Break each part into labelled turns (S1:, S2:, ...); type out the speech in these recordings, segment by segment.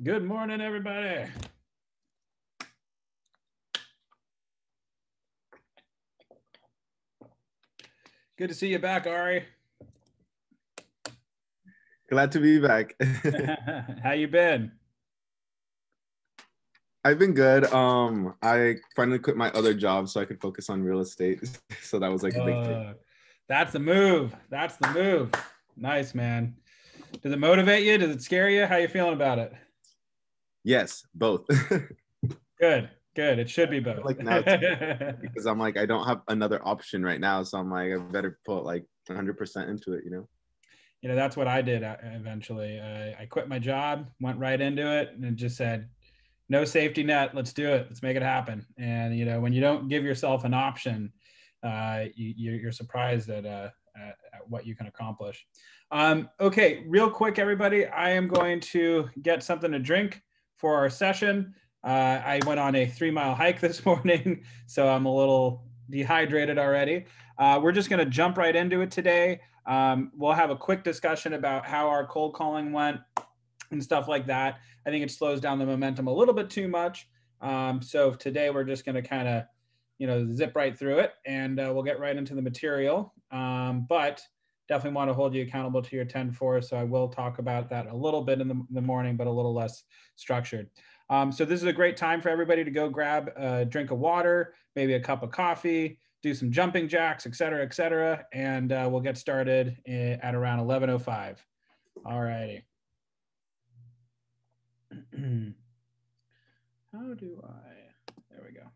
S1: Good morning, everybody. Good to see you back, Ari.
S2: Glad to be back.
S1: How you been?
S2: I've been good. I finally quit my other job so I could focus on real estate. So that was like a big thing.
S1: That's the move. That's the move. Nice, man. Does it motivate you? Does it scare you? How you feeling about it?
S2: Yes, both.
S1: Good, good. It should be both.
S2: Like now because I'm like I don't have another option right now, so I'm like I better put like 100% into it,
S1: That's what I did eventually. I quit my job, went right into it, and just said, no safety net. Let's do it. Let's make it happen. And when you don't give yourself an option, you're surprised at what you can accomplish. Okay, real quick, everybody. I am going to get something to drink for our session. I went on a 3-mile hike this morning, so I'm a little dehydrated already. We're just going to jump right into it today. We'll have a quick discussion about how our cold calling went and stuff like that. I think it slows down the momentum a little bit too much. So today we're just going to kind of, zip right through it, and we'll get right into the material. But definitely want to hold you accountable to your 10-4. So I will talk about that a little bit in the morning, but a little less structured. So this is a great time for everybody to go grab a drink of water, maybe a cup of coffee, do some jumping jacks, et cetera, and we'll get started at around 11:05. All righty. How do I? There we go.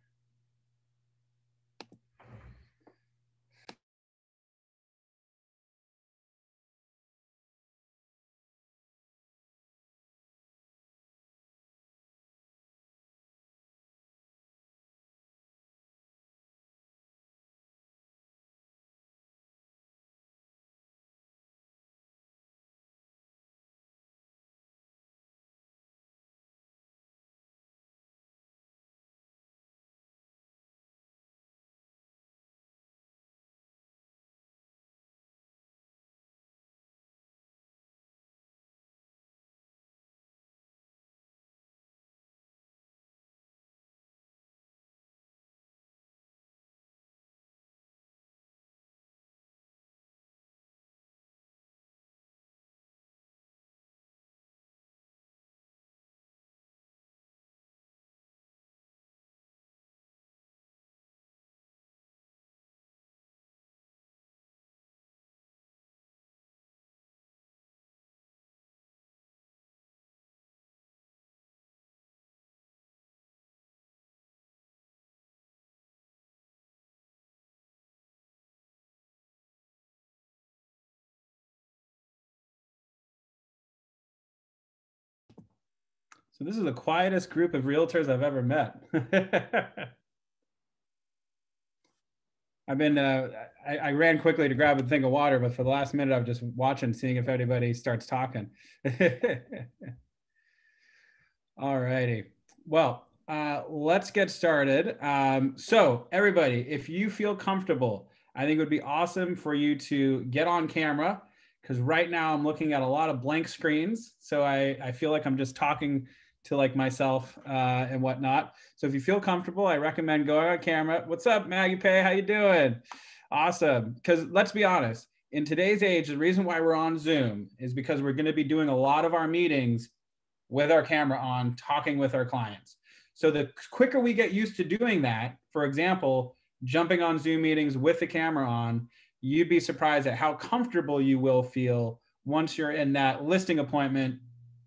S1: So this is the quietest group of realtors I've ever met. I ran quickly to grab a thing of water, but for the last minute, I'm just watching, seeing if anybody starts talking. All righty. Well, let's get started. So everybody, if you feel comfortable, I think it would be awesome for you to get on camera, because right now I'm looking at a lot of blank screens. So I feel like I'm just talking to like myself and whatnot. So if you feel comfortable, I recommend going on camera. What's up, Maggie Pay? How you doing? Awesome. Because let's be honest, in today's age, the reason why we're on Zoom is because we're going to be doing a lot of our meetings with our camera on, talking with our clients. So the quicker we get used to doing that, for example, jumping on Zoom meetings with the camera on, you'd be surprised at how comfortable you will feel once you're in that listing appointment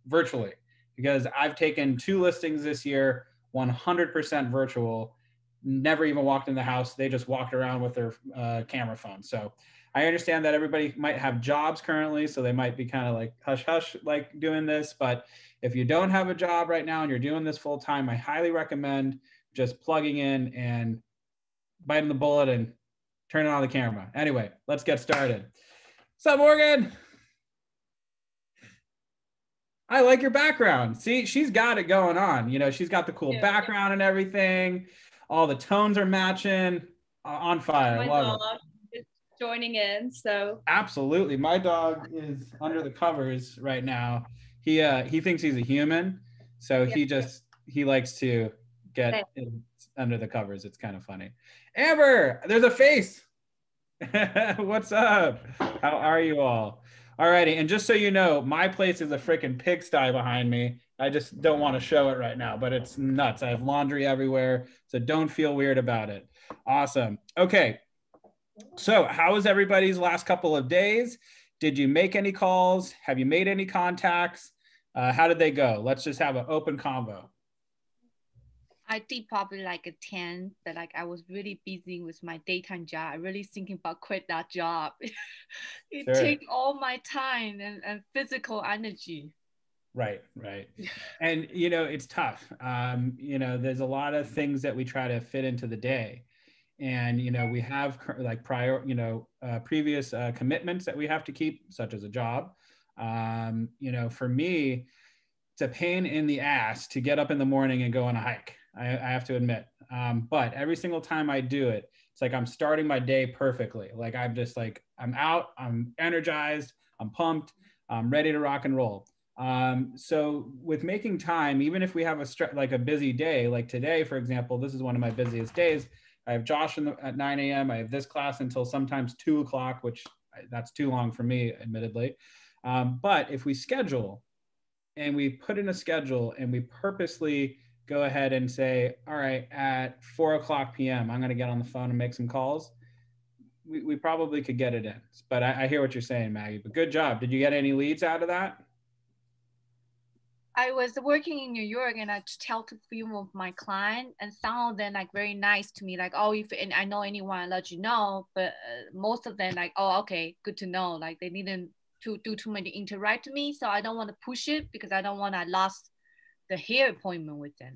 S1: virtually. Because I've taken 2 listings this year, 100% virtual, never even walked in the house. They just walked around with their camera phone. So I understand that everybody might have jobs currently, so they might be kind of like hush hush like doing this. But if you don't have a job right now and you're doing this full time, I highly recommend just plugging in and biting the bullet and turning on the camera. Anyway, let's get started. What's up, Morgan? I like your background. See, she's got it going on. She's got the cool background and everything. All the tones are matching. On fire.
S3: My
S1: Love
S3: dog is joining in, so
S1: absolutely. My dog is under the covers right now. He thinks he's a human, So he likes to get under the covers. It's kind of funny. Amber, there's a face. What's up? How are you all? Alrighty, and just so you know, my place is a freaking pigsty behind me. I just don't want to show it right now, but it's nuts. I have laundry everywhere, so don't feel weird about it. Awesome. Okay, so how was everybody's last couple of days? Did you make any calls? Have you made any contacts? How did they go? Let's just have an open convo.
S4: I did probably like a 10, but like I was really busy with my daytime job. I really thinking about quit that job. It
S1: Sure.
S4: takes all my time and physical energy.
S1: Right. And, you know, it's tough. You know, there's a lot of things that we try to fit into the day. And, you know, we have like previous commitments that we have to keep, such as a job. You know, for me, it's a pain in the ass to get up in the morning and go on a hike. I have to admit. But every single time I do it, it's like I'm starting my day perfectly. Like I'm just like, I'm out, I'm energized, I'm pumped, I'm ready to rock and roll. So with making time, even if we have a busy day, like today, for example, this is one of my busiest days. I have Josh at 9 a.m. I have this class until sometimes 2 o'clock, which that's too long for me, admittedly. But if we schedule and we put in a schedule and we purposely go ahead and say, all right, at 4 o'clock p.m., I'm going to get on the phone and make some calls. We probably could get it in. But I hear what you're saying, Maggie, but good job. Did you get any leads out of that?
S4: I was working in New York and I talked to a few of my clients and some of them like very nice to me. Like, oh, if I know anyone, I'll let you know. But most of them like, oh, okay, good to know. Like they didn't do too many interact with me. So I don't want to push it because I don't want to lose the hair appointment with them.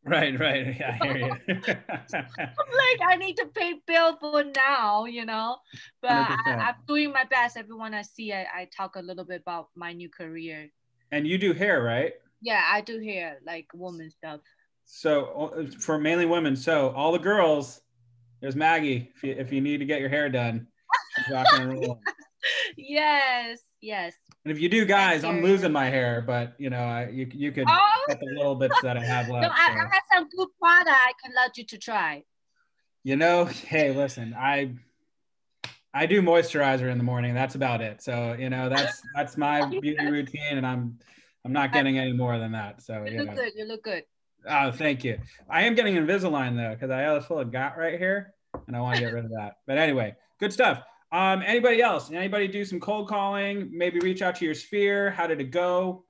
S1: Right. Yeah, I hear you.
S4: Like I need to pay bill for now, you know, but I'm doing my best. Everyone I see, I talk a little bit about my new career.
S1: And you do hair, right?
S4: Yeah, I do hair, like woman stuff.
S1: So for mainly women. So all the girls, there's Maggie. If you need to get your hair done, she's rocking and rolling.
S4: Yes.
S1: And if you do, guys, I'm losing my hair, but you know, you could cut the little bits that I have left.
S4: No, I have some good product I can let you to try.
S1: You know, hey, listen, I do moisturizer in the morning. That's about it. So, you know, that's my beauty routine, and I'm not getting any more than that. So
S4: you look good. You look good.
S1: Oh, thank you. I am getting Invisalign though, because I have this little got right here, and I want to get rid of that. But anyway, good stuff. Anybody else? Anybody do some cold calling? Maybe reach out to your sphere. How did it go?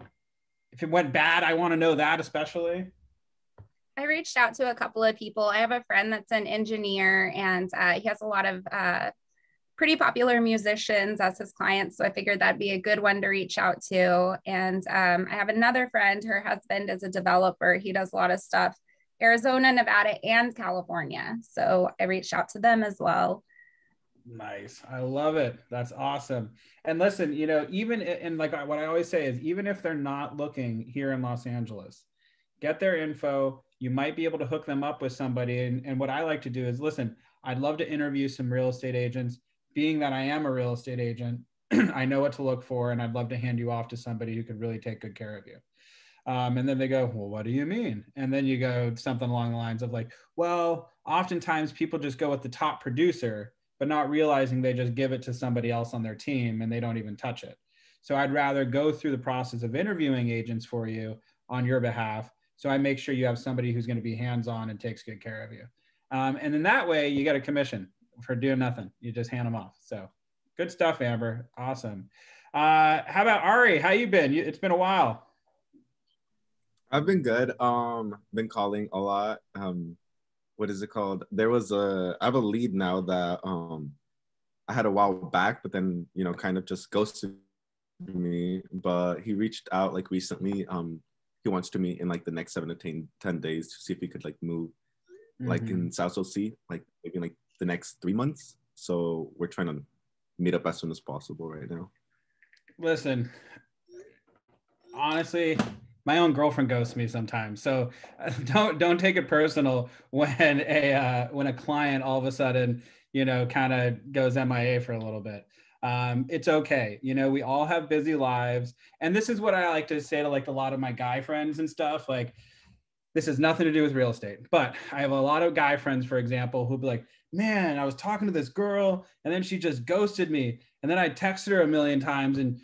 S1: If it went bad, I want to know that especially.
S5: I reached out to a couple of people. I have a friend that's an engineer, and he has a lot of pretty popular musicians as his clients. So I figured that'd be a good one to reach out to. And I have another friend, her husband is a developer. He does a lot of stuff, Arizona, Nevada, and California. So I reached out to them as well.
S1: Nice. I love it. That's awesome. And listen, you know, even, and like what I always say is, even if they're not looking here in Los Angeles, get their info. You might be able to hook them up with somebody. And what I like to do is, listen, I'd love to interview some real estate agents. Being that I am a real estate agent, I know what to look for, and I'd love to hand you off to somebody who could really take good care of you. And then they go, well, what do you mean? And then you go something along the lines of like, well, oftentimes people just go with the top producer, but not realizing they just give it to somebody else on their team and they don't even touch it. So I'd rather go through the process of interviewing agents for you on your behalf. So I make sure you have somebody who's going to be hands-on and takes good care of you. And then that way you get a commission for doing nothing. You just hand them off. So good stuff, Amber. Awesome. How about Ari? How you been? It's been a while.
S2: I've been good. Been calling a lot. What is it called? I have a lead now that I had a while back, but then, you know, kind of just ghosted me. But he reached out like recently. He wants to meet in like the next 7 to 10 days to see if he could like move like in South OC, like maybe like the next 3 months. So we're trying to meet up as soon as possible right now.
S1: Listen, honestly, my own girlfriend ghosts me sometimes. So don't take it personal when a client all of a sudden, you know, kind of goes MIA for a little bit. It's okay. You know, we all have busy lives. And this is what I like to say to like a lot of my guy friends and stuff. Like, this has nothing to do with real estate, but I have a lot of guy friends, for example, who'll be like, man, I was talking to this girl and then she just ghosted me. And then I texted her a million times and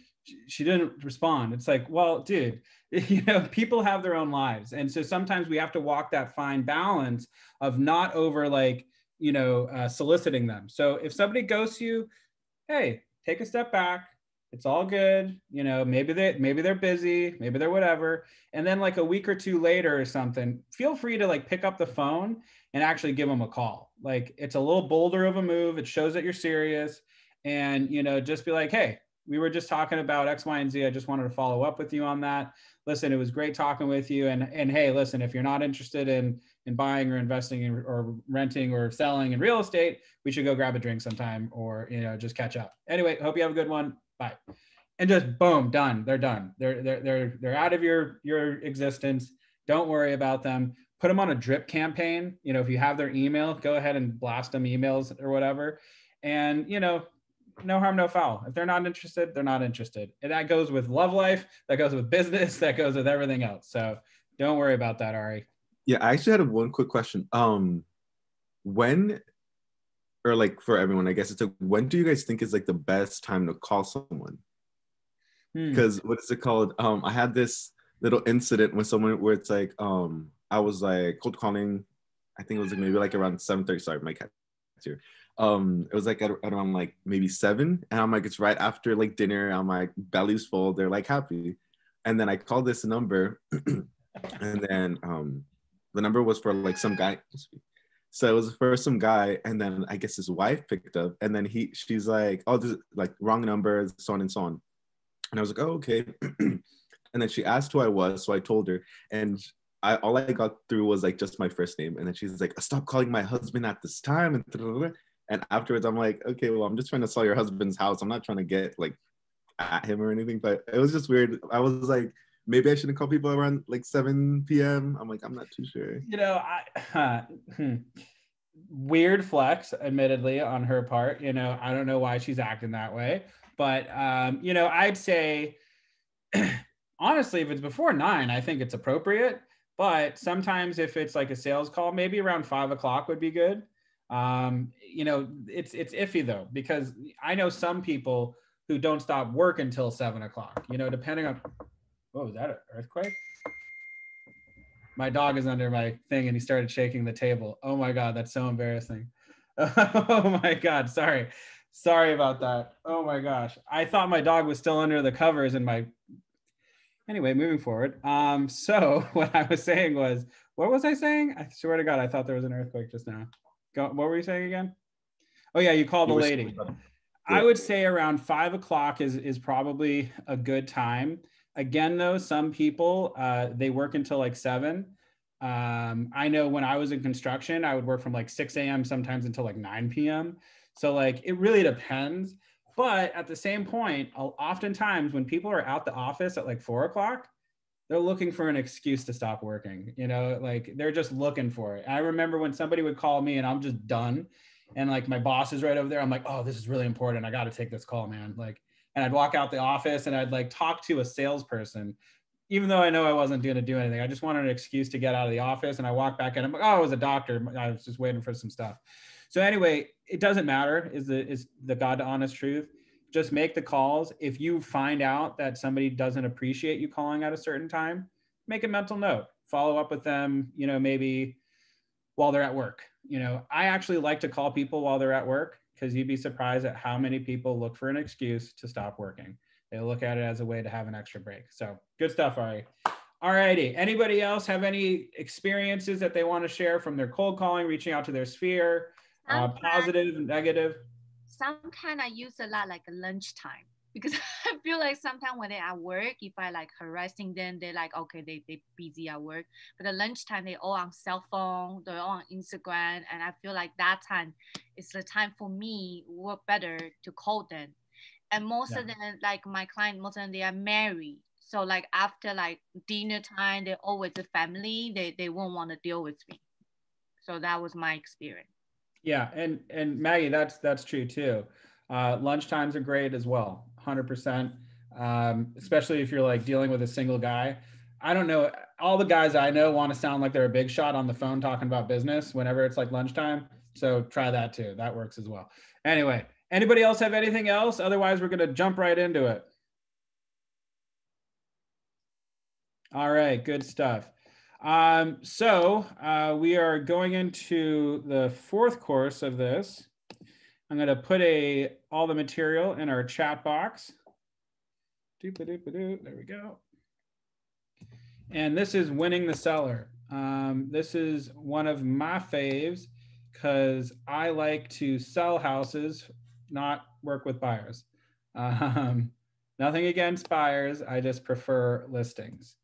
S1: she didn't respond. It's like, well, dude, you know, people have their own lives. And so sometimes we have to walk that fine balance of not over like, you know, soliciting them. So if somebody ghosts you, hey, take a step back. It's all good. You know, maybe they're busy, maybe they're whatever. And then like a week or two later or something, feel free to like pick up the phone and actually give them a call. Like it's a little bolder of a move. It shows that you're serious. And, you know, just be like, hey, we were just talking about X, Y, and Z. I just wanted to follow up with you on that. Listen, it was great talking with you. And hey, listen, if you're not interested in buying or investing in, or renting or selling in real estate, we should go grab a drink sometime or, you know, just catch up. Anyway, hope you have a good one. Bye. And just boom, done. They're done. They're out of your existence. Don't worry about them. Put them on a drip campaign. You know, if you have their email, go ahead and blast them emails or whatever. And, you know, no harm, no foul. If they're not interested, they're not interested. And that goes with love life, that goes with business, that goes with everything else. So don't worry about that, Ari.
S2: Yeah, I actually had one quick question. When, or like for everyone, I guess it's like, when do you guys think is like the best time to call someone? Because what is it called? I had this little incident with someone where it's like, I was like cold calling. I think it was like maybe like around 7:30. Sorry, my cat's here. It was like at around like maybe 7, and I'm like, it's right after like dinner. I'm like, belly's full. They're like happy, and then I called this number, and then the number was for like some guy. So it was for some guy, and then I guess his wife picked up, and then she's like, oh, this is like wrong number, so on and so on. And I was like, oh, okay. And then she asked who I was, so I told her, and all I got through was like just my first name. And then she's like, stop calling my husband at this time. And afterwards, I'm like, okay, well, I'm just trying to sell your husband's house. I'm not trying to get like at him or anything, but it was just weird. I was like, maybe I shouldn't call people around like 7 p.m. I'm like, I'm not too sure.
S1: You know, weird flex, admittedly, on her part. You know, I don't know why she's acting that way. But, you know, I'd say, honestly, if it's before 9, I think it's appropriate. But sometimes if it's like a sales call, maybe around 5 o'clock would be good. You know, it's iffy though, because I know some people who don't stop work until 7 o'clock, you know, depending on, oh, is that an earthquake? My dog is under my thing and he started shaking the table. Oh my God, that's so embarrassing. Oh my God, sorry about that. Oh my gosh. I thought my dog was still under the covers and anyway, moving forward. So what I was saying was, what was I saying? I swear to God, I thought there was an earthquake just now. What were you saying again? Oh yeah, you called a lady. I would say around 5 o'clock is probably a good time. Again, though, some people, they work until like 7. I know when I was in construction, I would work from like 6 a.m. sometimes until like 9 p.m. So like, it really depends. But at the same point, oftentimes when people are out the office at like 4 o'clock, they're looking for an excuse to stop working. You know, like they're just looking for it. I remember when somebody would call me and I'm just done. And like my boss is right over there. I'm like, oh, this is really important. I got to take this call, man. Like, and I'd walk out the office and I'd like talk to a salesperson, even though I know I wasn't going to do anything. I just wanted an excuse to get out of the office. And I walk back in. I'm like, oh, I was a doctor. I was just waiting for some stuff. So anyway, it doesn't matter is the God honest truth. Just make the calls. If you find out that somebody doesn't appreciate you calling at a certain time, make a mental note, follow up with them, you know, maybe while they're at work. You know, I actually like to call people while they're at work because you'd be surprised at how many people look for an excuse to stop working. They look at it as a way to have an extra break. So good stuff, Ari. All righty. Anybody else have any experiences that they want to share from their cold calling, reaching out to their sphere, positive, negative?
S4: Sometimes I use a lot like lunchtime because I feel like sometimes when they're at work, if I like harassing them, they're like, okay, they busy at work. But at lunchtime, they all on cell phone, they're all on Instagram. And I feel like that time is the time for me work better to call them. And most of them, like my client, most of them, they are married. So like after like dinner time, they're always a family. They won't want to deal with me. So that was my experience.
S1: Yeah, and Maggie, that's true too. Lunchtimes are great as well, 100%. Especially if you're like dealing with a single guy. I don't know. All the guys I know want to sound like they're a big shot on the phone talking about business whenever it's like lunchtime. So try that too. That works as well. Anyway, anybody else have anything else? Otherwise, we're going to jump right into it. All right, good stuff. So we are going into the fourth course of this. I'm going to put all the material in our chat box. There we go. And this is Winning the Seller. This is one of my faves because I like to sell houses, not work with buyers. Nothing against buyers. I just prefer listings.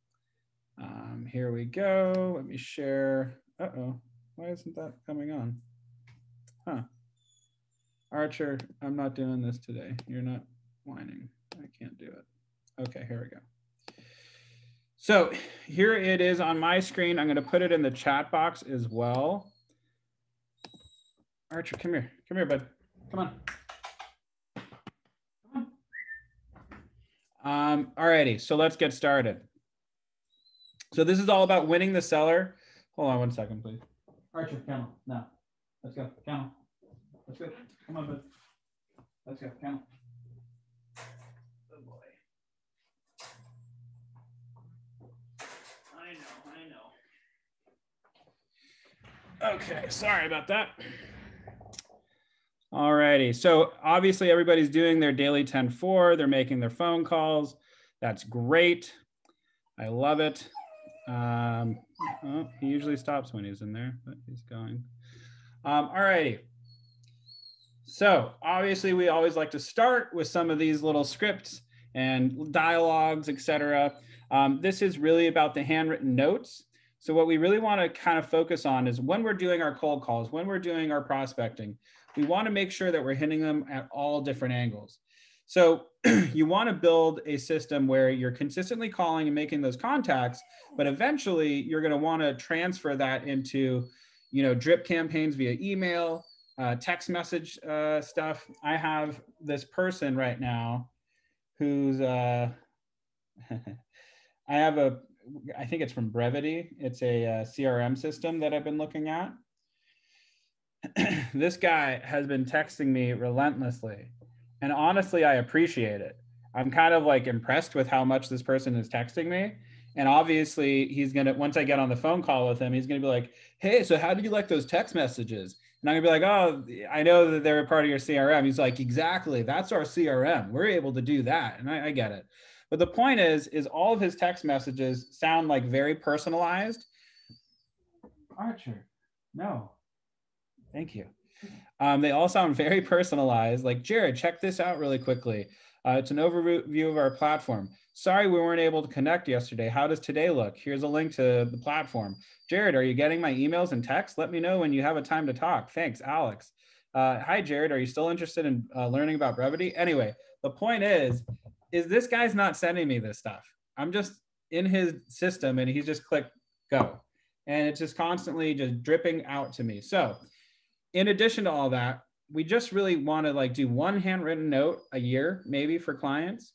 S1: Here we go. Let me share. Uh-oh. Why isn't that coming on? Huh. Archer, I'm not doing this today. You're not whining. I can't do it. Okay, here we go. So here it is on my screen. I'm going to put it in the chat box as well. Archer, come here. Come here, bud. Come on. Alrighty, so let's get started. So this is all about winning the seller. Hold on 1 second, please. Archer, camel. No. Let's go. Camel. Let's go. Come on, bud. Let's go. Camel. Okay, sorry about that. All righty, so obviously everybody's doing their daily 10-4. They're making their phone calls. That's great. I love it. Oh, he usually stops when he's in there, but he's going. All righty. So obviously we always like to start with some of these little scripts and dialogues, etc. This is really about the handwritten notes. So what we really want to kind of focus on is when we're doing our cold calls, when we're doing our prospecting, we want to make sure that we're hitting them at all different angles. So you want to build a system where you're consistently calling and making those contacts, but eventually you're going to want to transfer that into, drip campaigns via email, text message stuff. I have this person right now who's, I think it's from Brevity. It's a CRM system that I've been looking at. This guy has been texting me relentlessly. And honestly, I appreciate it. I'm kind of like impressed with how much this person is texting me. And obviously he's going to, once I get on the phone call with him, he's going to be like, hey, so how did you like those text messages? And I'm going to be like, oh, I know that they're a part of your CRM. He's like, exactly. That's our CRM. We're able to do that. And I get it. But the point is all of his text messages sound like very personalized. Archer, no, thank you. They all sound very personalized. Like, Jared, check this out really quickly. It's an overview of our platform. Sorry we weren't able to connect yesterday. How does today look? Here's a link to the platform. Jared, are you getting my emails and texts? Let me know when you have a time to talk. Thanks, Alex. Hi, Jared. Are you still interested in learning about Brevity? Anyway, the point is this guy's not sending me this stuff. I'm just in his system and he's just clicked go. And it's just constantly just dripping out to me. So in addition to all that, we just really want to like do one handwritten note a year, maybe for clients,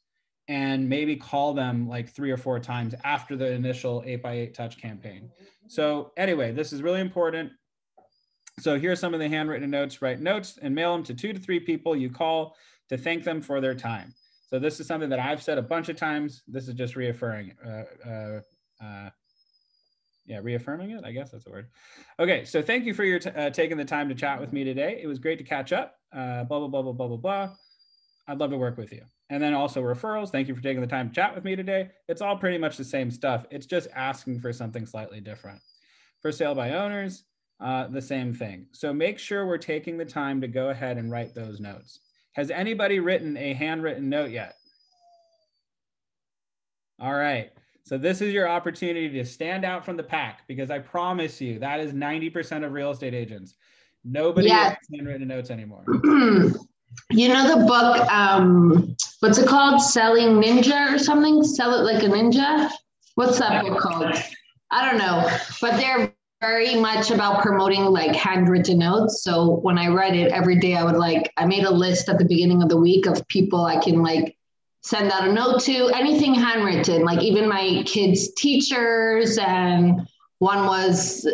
S1: and maybe call them like 3 or 4 times after the initial 8x8 touch campaign. So anyway, this is really important. So here's some of the handwritten notes. Write notes and mail them to 2 to 3 people you call to thank them for their time. So this is something that I've said a bunch of times. This is just reaffirming reaffirming it. I guess that's a word. Okay, so thank you for your taking the time to chat with me today. It was great to catch up. Blah, blah, blah, blah, blah, blah, blah. I'd love to work with you. And then also referrals. Thank you for taking the time to chat with me today. It's all pretty much the same stuff. It's just asking for something slightly different. For sale by owners, the same thing. So make sure we're taking the time to go ahead and write those notes. Has anybody written a handwritten note yet? All right. So this is your opportunity to stand out from the pack, because I promise you that is 90% of real estate agents. Nobody writes handwritten notes anymore.
S6: You know the book, what's it called? Selling Ninja or something? Sell It Like a Ninja? What's that book called? I don't know, but they're very much about promoting like handwritten notes. So when I read it every day, I made a list at the beginning of the week of people I can like send out a note to, anything handwritten, like even my kids' teachers, and one was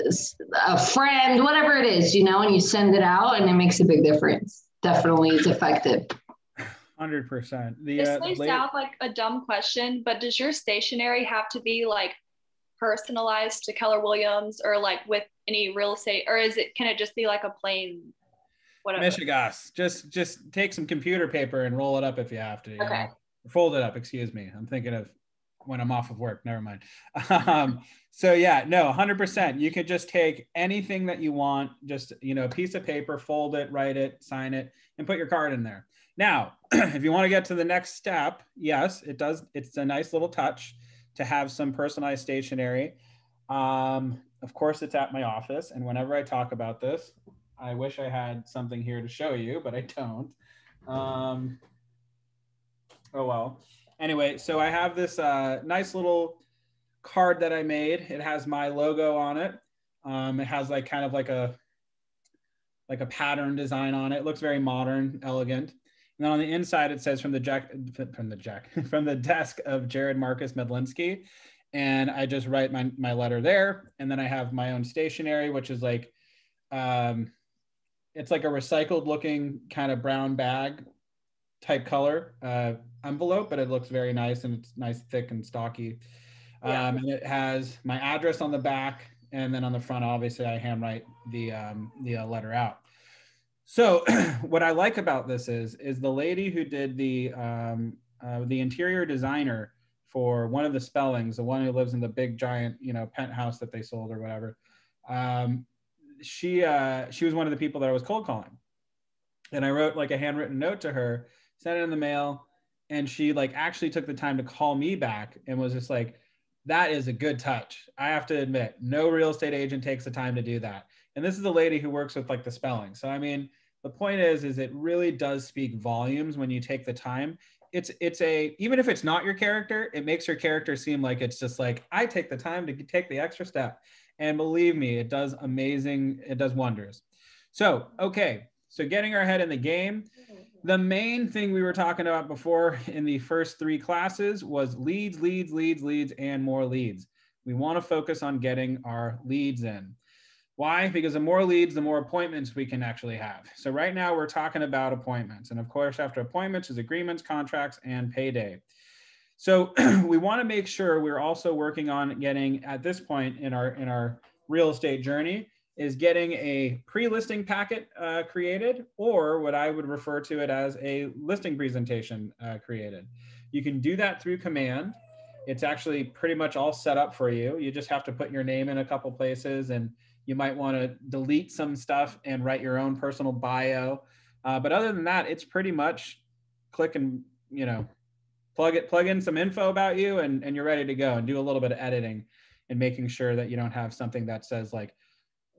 S6: a friend, whatever it is, and you send it out and it makes a big difference. Definitely it's effective.
S1: 100%.
S3: This may sound like a dumb question, but does your stationery have to be like personalized to Keller Williams or like with any real estate, or can it just be like a plain whatever?
S1: Michigas. Just take some computer paper and roll it up if you have to.
S3: Okay.
S1: Fold it up, excuse me. I'm thinking of when I'm off of work, never mind. So yeah, no, 100%. You could just take anything that you want, just, a piece of paper, fold it, write it, sign it, and put your card in there. Now, if you want to get to the next step, yes, it does. It's a nice little touch to have some personalized stationery. Of course, it's at my office. And whenever I talk about this, I wish I had something here to show you, but I don't. Oh, well. Anyway, so I have this nice little card that I made. It has my logo on it. It has like kind of like a pattern design on it. It looks very modern, elegant. And then on the inside, it says from the desk of Jared Marcus Medlinski. And I just write my letter there. And then I have my own stationery, which is like, it's like a recycled looking kind of brown bag type color envelope, but it looks very nice, and it's nice, thick and stocky.
S3: Yeah.
S1: And it has my address on the back, and then on the front, obviously I handwrite the letter out. So what I like about this is the lady who did the interior designer for one of the Spellings, the one who lives in the big giant, penthouse that they sold or whatever. She was one of the people that I was cold calling, and I wrote like a handwritten note to her, sent it in the mail, and she like actually took the time to call me back and was just like, that is a good touch. I have to admit, no real estate agent takes the time to do that. And this is a lady who works with like the Spelling. So, I mean, the point is it really does speak volumes when you take the time. Even if it's not your character, it makes your character seem like it's just like, I take the time to take the extra step. And believe me, it does wonders. So, okay. So getting our head in the game, the main thing we were talking about before in the first 3 classes was leads, and more leads. We want to focus on getting our leads in. Why? Because the more leads, the more appointments we can actually have. So right now we're talking about appointments. And of course, after appointments is agreements, contracts, and payday. So we want to make sure we're also working on getting, at this point in our real estate journey, is getting a pre-listing packet created, or what I would refer to it as a listing presentation created. You can do that through Command. It's actually pretty much all set up for you. You just have to put your name in a couple places, and you might want to delete some stuff and write your own personal bio. But other than that, it's pretty much click and, plug in some info about you, and you're ready to go, and do a little bit of editing and making sure that you don't have something that says like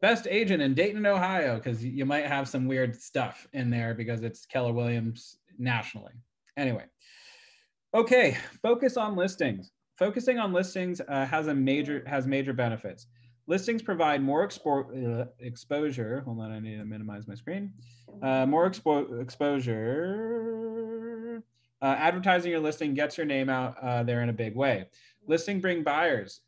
S1: best agent in Dayton, Ohio, because you might have some weird stuff in there because it's Keller Williams nationally. Anyway, okay, focus on listings. Focusing on listings has major benefits. Listings provide more exposure. Hold on, I need to minimize my screen. More exposure. Advertising your listing gets your name out there in a big way. Listing bring buyers.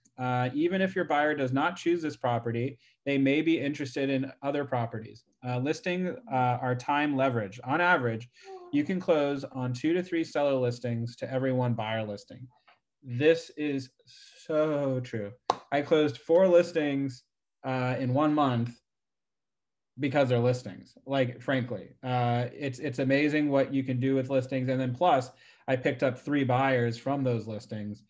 S1: Even if your buyer does not choose this property, they may be interested in other properties. Listing are time leverage. On average, you can close on 2 to 3 seller listings to every 1 buyer listing. This is so true. I closed 4 listings in 1 month because they're listings. Like, frankly, it's amazing what you can do with listings. And then plus, I picked up 3 buyers from those listings.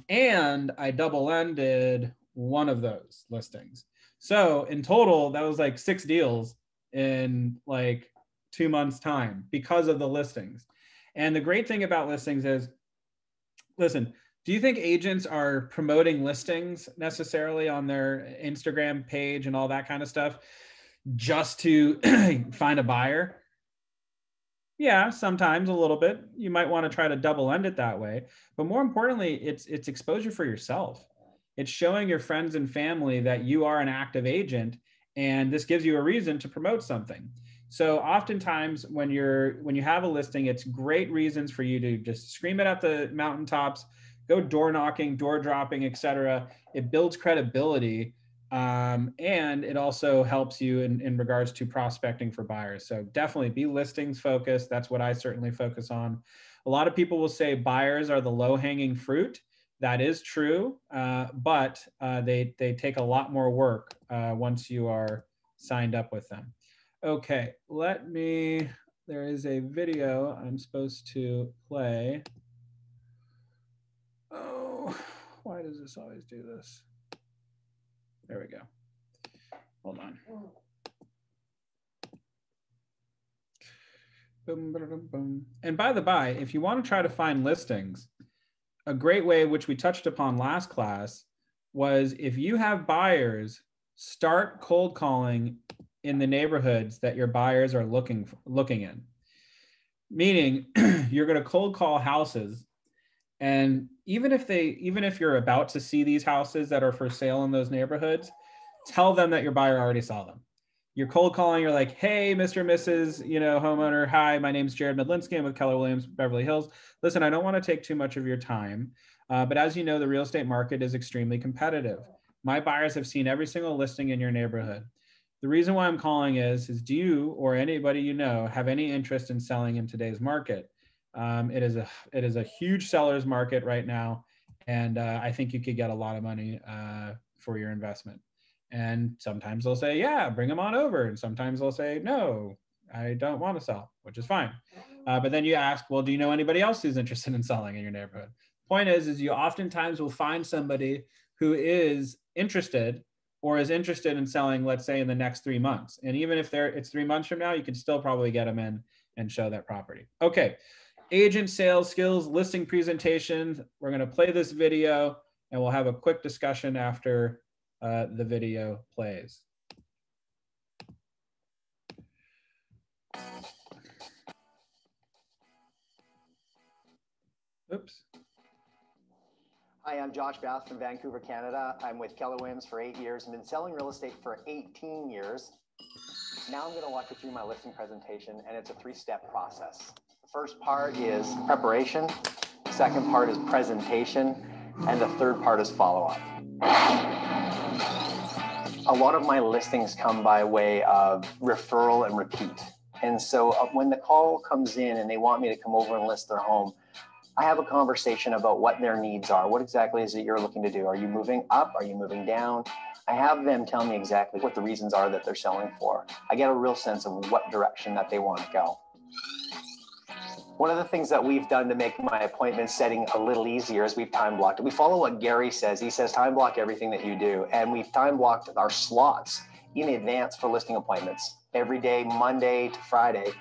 S1: And I double-ended 1 of those listings. So in total, that was like 6 deals in like 2 months' time because of the listings. And the great thing about listings is, listen, do you think agents are promoting listings necessarily on their Instagram page and all that kind of stuff just to find a buyer? Yeah, sometimes a little bit. You might want to try to double end it that way. But more importantly, it's exposure for yourself. it's showing your friends and family that you are an active agent, and this gives you a reason to promote something. So oftentimes when you have a listing, it's great reasons for you to just scream it at the mountaintops, go door knocking, door dropping, etc. It builds credibility, and it also helps you in regards to prospecting for buyers. So definitely be listings focused. That's what I certainly focus on. A lot of people will say buyers are the low-hanging fruit. That is true, but they take a lot more work once you are signed up with them. Okay, there is a video I'm supposed to play. Oh, why does this always do this? There we go. Hold on. Boom, boom, boom. And by the by, if you want to try to find listings, a great way, which we touched upon last class, was if you have buyers, start cold calling in the neighborhoods that your buyers are looking in. Meaning, you're going to cold call houses, and even if you're about to see these houses that are for sale in those neighborhoods, tell them that your buyer already saw them. You're cold calling, you're like, hey, Mr. Mrs., homeowner, hi, my name's Jared Medlinski, I'm with Keller Williams, Beverly Hills. Listen, I don't want to take too much of your time, but as you know, the real estate market is extremely competitive. My buyers have seen every single listing in your neighborhood. The reason why I'm calling is do you or anybody you know have any interest in selling in today's market? It is a huge seller's market right now, and I think you could get a lot of money for your investment. And sometimes they'll say, yeah, bring them on over. And sometimes they'll say, no, I don't want to sell, which is fine. But then you ask, well, do you know anybody else who's interested in selling in your neighborhood? Point is you oftentimes will find somebody who is interested or is interested in selling, let's say in the next 3 months. And even if it's 3 months from now, you can still probably get them in and show that property. Okay, agent sales skills, listing presentations. We're going to play this video and we'll have a quick discussion after the video plays. Oops.
S7: Hi, I'm Josh Bath from Vancouver, Canada. I'm with Keller Williams for 8 years and been selling real estate for 18 years. Now I'm going to walk you through my listing presentation, and it's a 3-step process. The first part is preparation, the second part is presentation, and the third part is follow-up. A lot of my listings come by way of referral and repeat. And so when the call comes in and they want me to come over and list their home, I have a conversation about what their needs are. What exactly is it you're looking to do? Are you moving up? Are you moving down? I have them tell me exactly what the reasons are that they're selling for. I get a real sense of what direction that they want to go. One of the things that we've done to make my appointment setting a little easier is we've time blocked it. We follow what Gary says. He says time block everything that you do. And we've time blocked our slots in advance for listing appointments. Every day, Monday to Friday,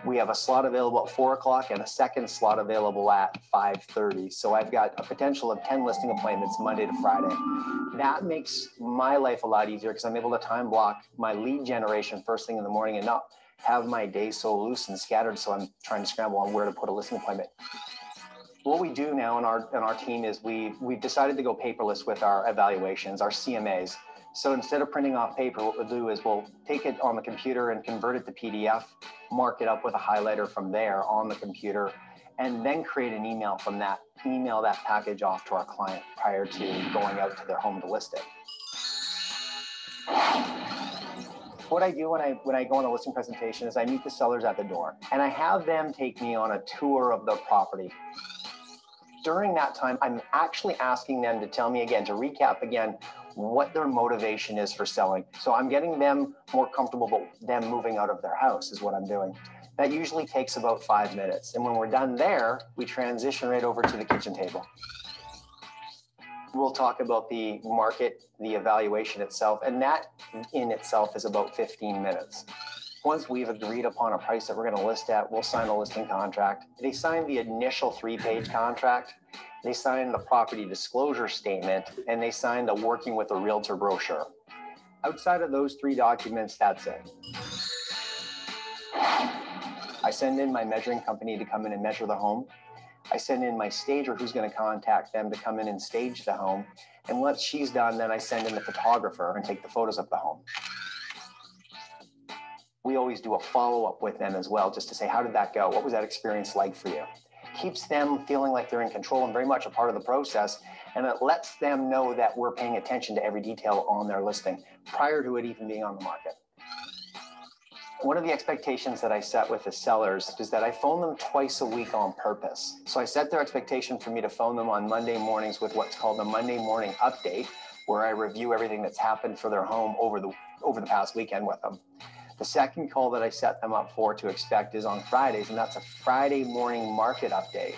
S7: we have a slot available at 4 o'clock and a second slot available at 5:30. So I've got a potential of 10 listing appointments Monday to Friday. That makes my life a lot easier because I'm able to time block my lead generation first thing in the morning and not have my day so loose and scattered. So I'm trying to scramble on where to put a listing appointment. What we do now in our team is we've decided to go paperless with our evaluations, our CMAs. So instead of printing off paper, what we'll do is we'll take it on the computer and convert it to PDF, mark it up with a highlighter from there on the computer, and then create an email from that, email that package off to our client prior to going out to their home to list it. What I do when I go on a listing presentation is I meet the sellers at the door and I have them take me on a tour of the property. During that time, I'm actually asking them to tell me again, to recap again, what their motivation is for selling. So I'm getting them more comfortable about them moving out of their house is what I'm doing. That usually takes about 5 minutes. And when we're done there, we transition right over to the kitchen table. We'll talk about the market, the evaluation itself, and that in itself is about 15 minutes. Once we've agreed upon a price that we're going to list at, we'll sign a listing contract. They sign the initial 3-page contract. They sign the property disclosure statement, and they sign the working with a realtor brochure. Outside of those 3 documents, that's it. I send in my measuring company to come in and measure the home. I send in my stager who's going to contact them to come in and stage the home. And once she's done, then I send in the photographer and take the photos of the home. We always do a follow-up with them as well, just to say, how did that go? What was that experience like for you? Keeps them feeling like they're in control and very much a part of the process. And it lets them know that we're paying attention to every detail on their listing prior to it even being on the market. One of the expectations that I set with the sellers is that I phone them twice a week on purpose. So I set their expectation for me to phone them on Monday mornings with what's called the Monday morning update, where I review everything that's happened for their home over the past weekend with them. The second call that I set them up for to expect is on Fridays, and that's a Friday morning market update.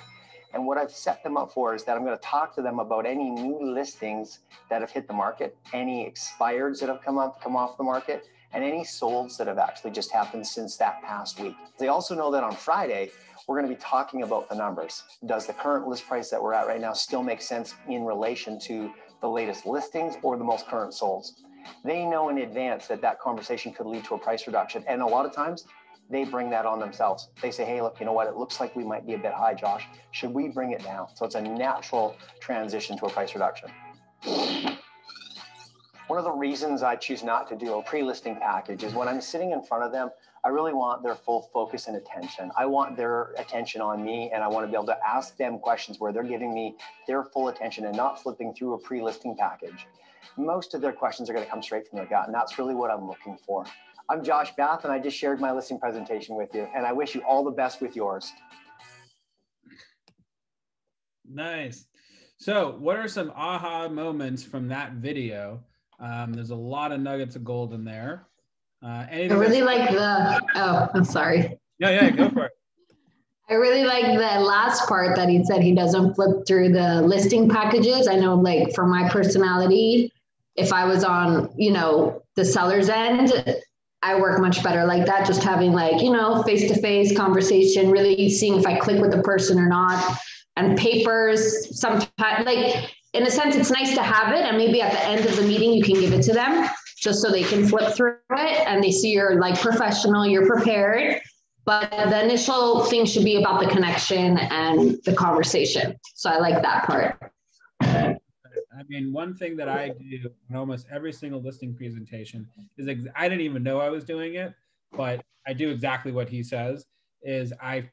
S7: And what I've set them up for is that I'm going to talk to them about any new listings that have hit the market, any expireds that have come off the market, and any solds that have actually just happened since that past week. They also know that on Friday, we're going to be talking about the numbers. Does the current list price that we're at right now still make sense in relation to the latest listings or the most current solds? They know in advance that that conversation could lead to a price reduction. And a lot of times they bring that on themselves. They say, hey, look, you know what? It looks like we might be a bit high, Josh. Should we bring it down? So it's a natural transition to a price reduction. One of the reasons I choose not to do a pre-listing package is when I'm sitting in front of them, I really want their full focus and attention. I want their attention on me, and I want to be able to ask them questions where they're giving me their full attention and not flipping through a pre-listing package. Most of their questions are going to come straight from their gut, and that's really what I'm looking for. I'm Josh Bath, and I just shared my listing presentation with you, and I wish you all the best with yours.
S1: Nice. So what are some aha moments from that video? There's a lot of nuggets of gold in there.
S6: I really like I'm sorry.
S1: Yeah, go for it.
S6: I really like the last part that he said he doesn't flip through the listing packages. I know, like, for my personality, if I was on, the seller's end, I work much better like that. Just having, like, face-to-face conversation, really seeing if I click with the person or not. And papers, sometimes, like, in a sense, it's nice to have it. And maybe at the end of the meeting, you can give it to them just so they can flip through it and they see you're, like, professional, you're prepared. But the initial thing should be about the connection and the conversation. So I like that part.
S1: I mean, one thing that I do in almost every single listing presentation is I didn't even know I was doing it, but I do exactly what he says. Is I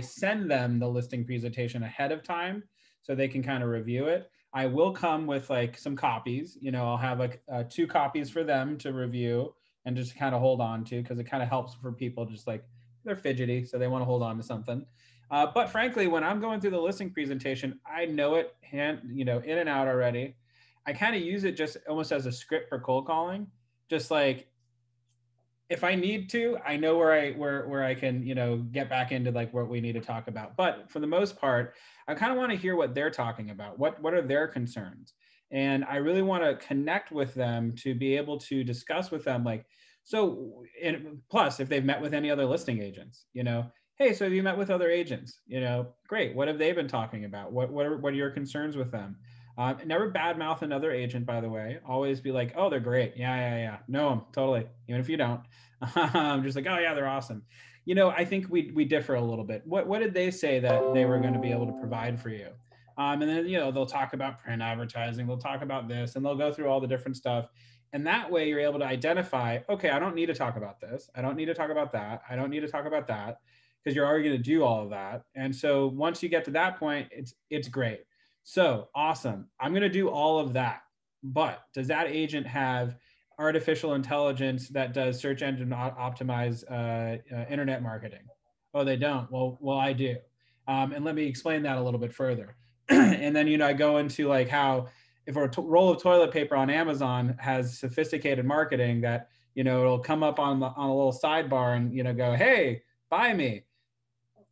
S1: send them the listing presentation ahead of time so they can kind of review it. I will come with, like, some copies. I'll have, like, 2 copies for them to review and just kind of hold on to, because it kind of helps for people, just like they're fidgety, so they want to hold on to something. But frankly, when I'm going through the listing presentation, I know it in and out already. I kind of use it just almost as a script for cold calling. Just like, if I need to, I know where I can, get back into, like, what we need to talk about. But for the most part, I kind of want to hear what they're talking about. What are their concerns? And I really want to connect with them to be able to discuss with them, like, so, and plus, if they've met with any other listing agents, hey, so have you met with other agents? Great. What have they been talking about? What are your concerns with them? Never badmouth another agent, by the way. Always be like, oh, they're great. Yeah. Know them totally, even if you don't. I'm just like, oh yeah, they're awesome. I think we differ a little bit. What did they say that they were going to be able to provide for you? And then, they'll talk about print advertising. They'll talk about this, and they'll go through all the different stuff. And that way you're able to identify, okay, I don't need to talk about this. I don't need to talk about that. I don't need to talk about that, because you're already going to do all of that. And so once you get to that point, it's great. So awesome. I'm going to do all of that. But does that agent have artificial intelligence that does search engine optimize internet marketing? Oh, they don't. Well, I do. And let me explain that a little bit further. And then, I go into, like, how if a roll of toilet paper on Amazon has sophisticated marketing that, it'll come up on a little sidebar and, go, hey, buy me.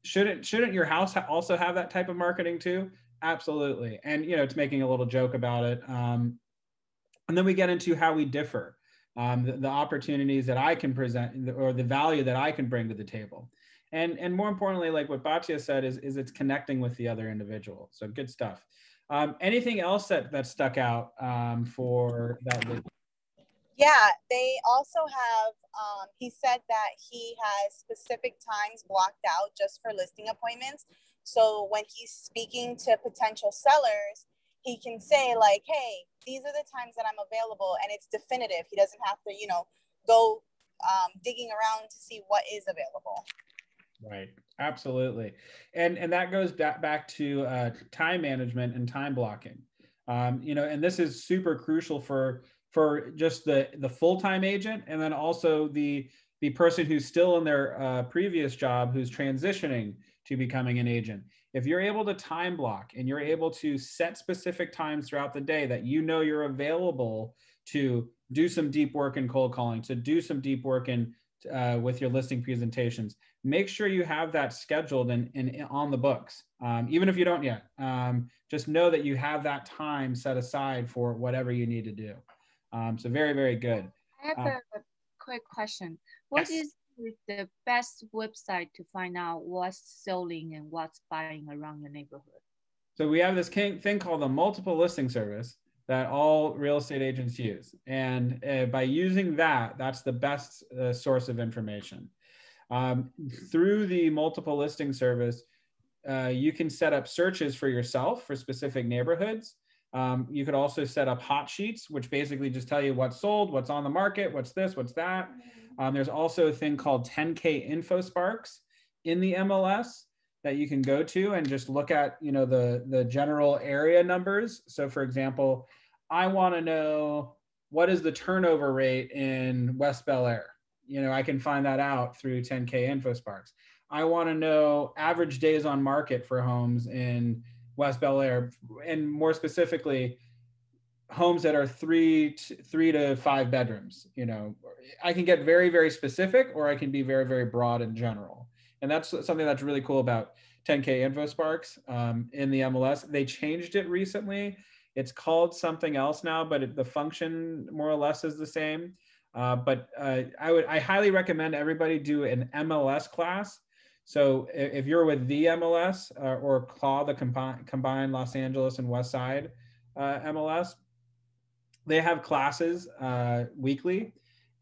S1: Shouldn't your house also have that type of marketing too? Absolutely. And, it's making a little joke about it. And then we get into how we differ, the opportunities that I can present, or the value that I can bring to the table. And more importantly, like what Batya said, is it's connecting with the other individual. So good stuff. Anything else that stuck out for that?
S8: Yeah, they also have, he said that he has specific times blocked out just for listing appointments. So when he's speaking to potential sellers, he can say like, hey, these are the times that I'm available, and it's definitive. He doesn't have to, go digging around to see what is available.
S1: Right. Absolutely. And that goes back to time management and time blocking. And this is super crucial for just the full-time agent, and then also the person who's still in their previous job, who's transitioning to becoming an agent. If you're able to time block and you're able to set specific times throughout the day that you're available to do some deep work in cold calling, to do some deep work in with your listing presentations, make sure you have that scheduled and on the books. Even if you don't yet, just know that you have that time set aside for whatever you need to do. So very, very good.
S4: I have a quick question. What is the best website to find out what's selling and what's buying around your neighborhood?
S1: So we have this thing called the multiple listing service that all real estate agents use. And by using that, that's the best source of information. Through the multiple listing service, you can set up searches for yourself for specific neighborhoods. You could also set up hot sheets, which basically just tell you what's sold, what's on the market, what's this, what's that. There's also a thing called 10K InfoSparks in the MLS that you can go to and just look at, the general area numbers. So for example, I want to know what is the turnover rate in West Bel Air. I can find that out through 10K InfoSparks. I want to know average days on market for homes in West Bel Air, and more specifically, homes that are 3 to 5 bedrooms. I can get very, very specific, or I can be very, very broad and general. And that's something that's really cool about 10K InfoSparks in the MLS. They changed it recently. It's called something else now, but the function more or less is the same. I highly recommend everybody do an MLS class. So if you're with the MLS or CLAW, the combined Los Angeles and West Side MLS, they have classes weekly,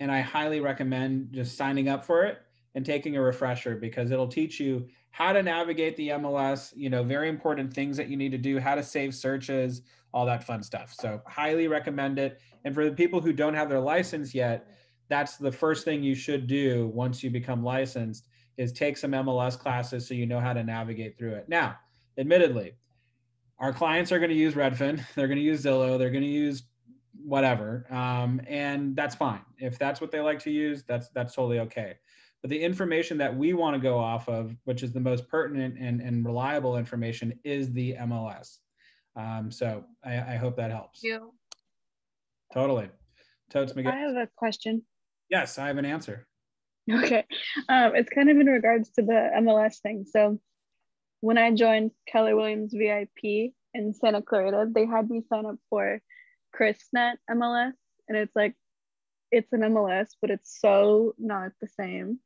S1: and I highly recommend just signing up for it and taking a refresher, because it'll teach you how to navigate the MLS, very important things that you need to do, how to save searches, all that fun stuff. So highly recommend it. And for the people who don't have their license yet, that's the first thing you should do once you become licensed, is take some MLS classes so you know how to navigate through it. Now, admittedly, our clients are going to use Redfin, they're going to use Zillow, they're going to use whatever, and that's fine. If that's what they like to use, that's totally okay. But the information that we want to go off of, which is the most pertinent and reliable information, is the MLS. So I hope that helps.
S4: Thank you.
S1: Totally. Totes McGee.
S9: I have a question.
S1: Yes, I have an answer.
S9: Okay. It's kind of in regards to the MLS thing. So when I joined Keller Williams VIP in Santa Clarita, they had me sign up for ChrisNet MLS. And it's like, it's an MLS, but it's so not the same.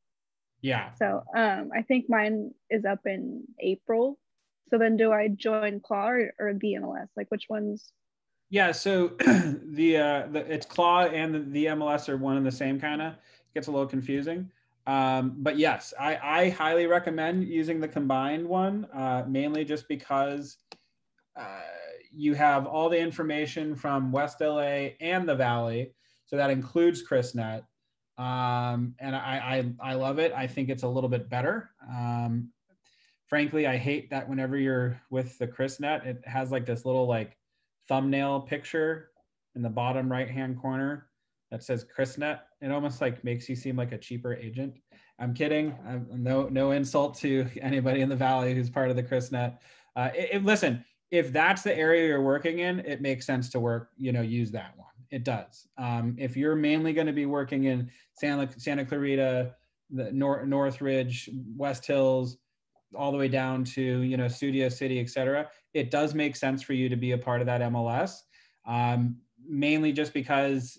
S1: Yeah.
S9: So I think mine is up in April. So then do I join CLAW or the MLS? Like which ones?
S1: Yeah, so it's CLAW and the MLS are one and the same kind of. Gets a little confusing. But yes, I highly recommend using the combined one, mainly just because you have all the information from West LA and the Valley. So that includes ChrisNet. And I love it. I think it's a little bit better. Frankly, I hate that whenever you're with the ChrisNet, it has like this little like thumbnail picture in the bottom right-hand corner that says ChrisNet. It almost like makes you seem like a cheaper agent. I'm kidding. No insult to anybody in the Valley who's part of the ChrisNet. Listen, if that's the area you're working in, it makes sense to use that one. It does. If you're mainly going to be working in Santa Clarita, the Northridge, West Hills, all the way down to Studio City, et cetera, it does make sense for you to be a part of that MLS. Mainly just because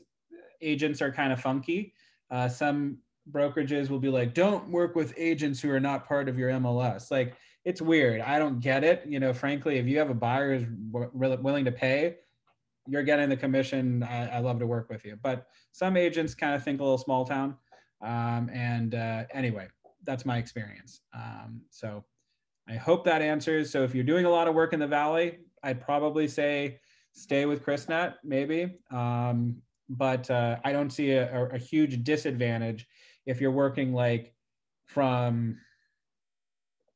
S1: agents are kind of funky. Some brokerages will be like, don't work with agents who are not part of your MLS. Like, it's weird. I don't get it. Frankly, if you have a buyer who's willing to pay, you're getting the commission. I love to work with you. But some agents kind of think a little small town. Anyway, that's my experience. So I hope that answers. So if you're doing a lot of work in the Valley, I'd probably say stay with ChrisNet maybe. But I don't see a huge disadvantage if you're working like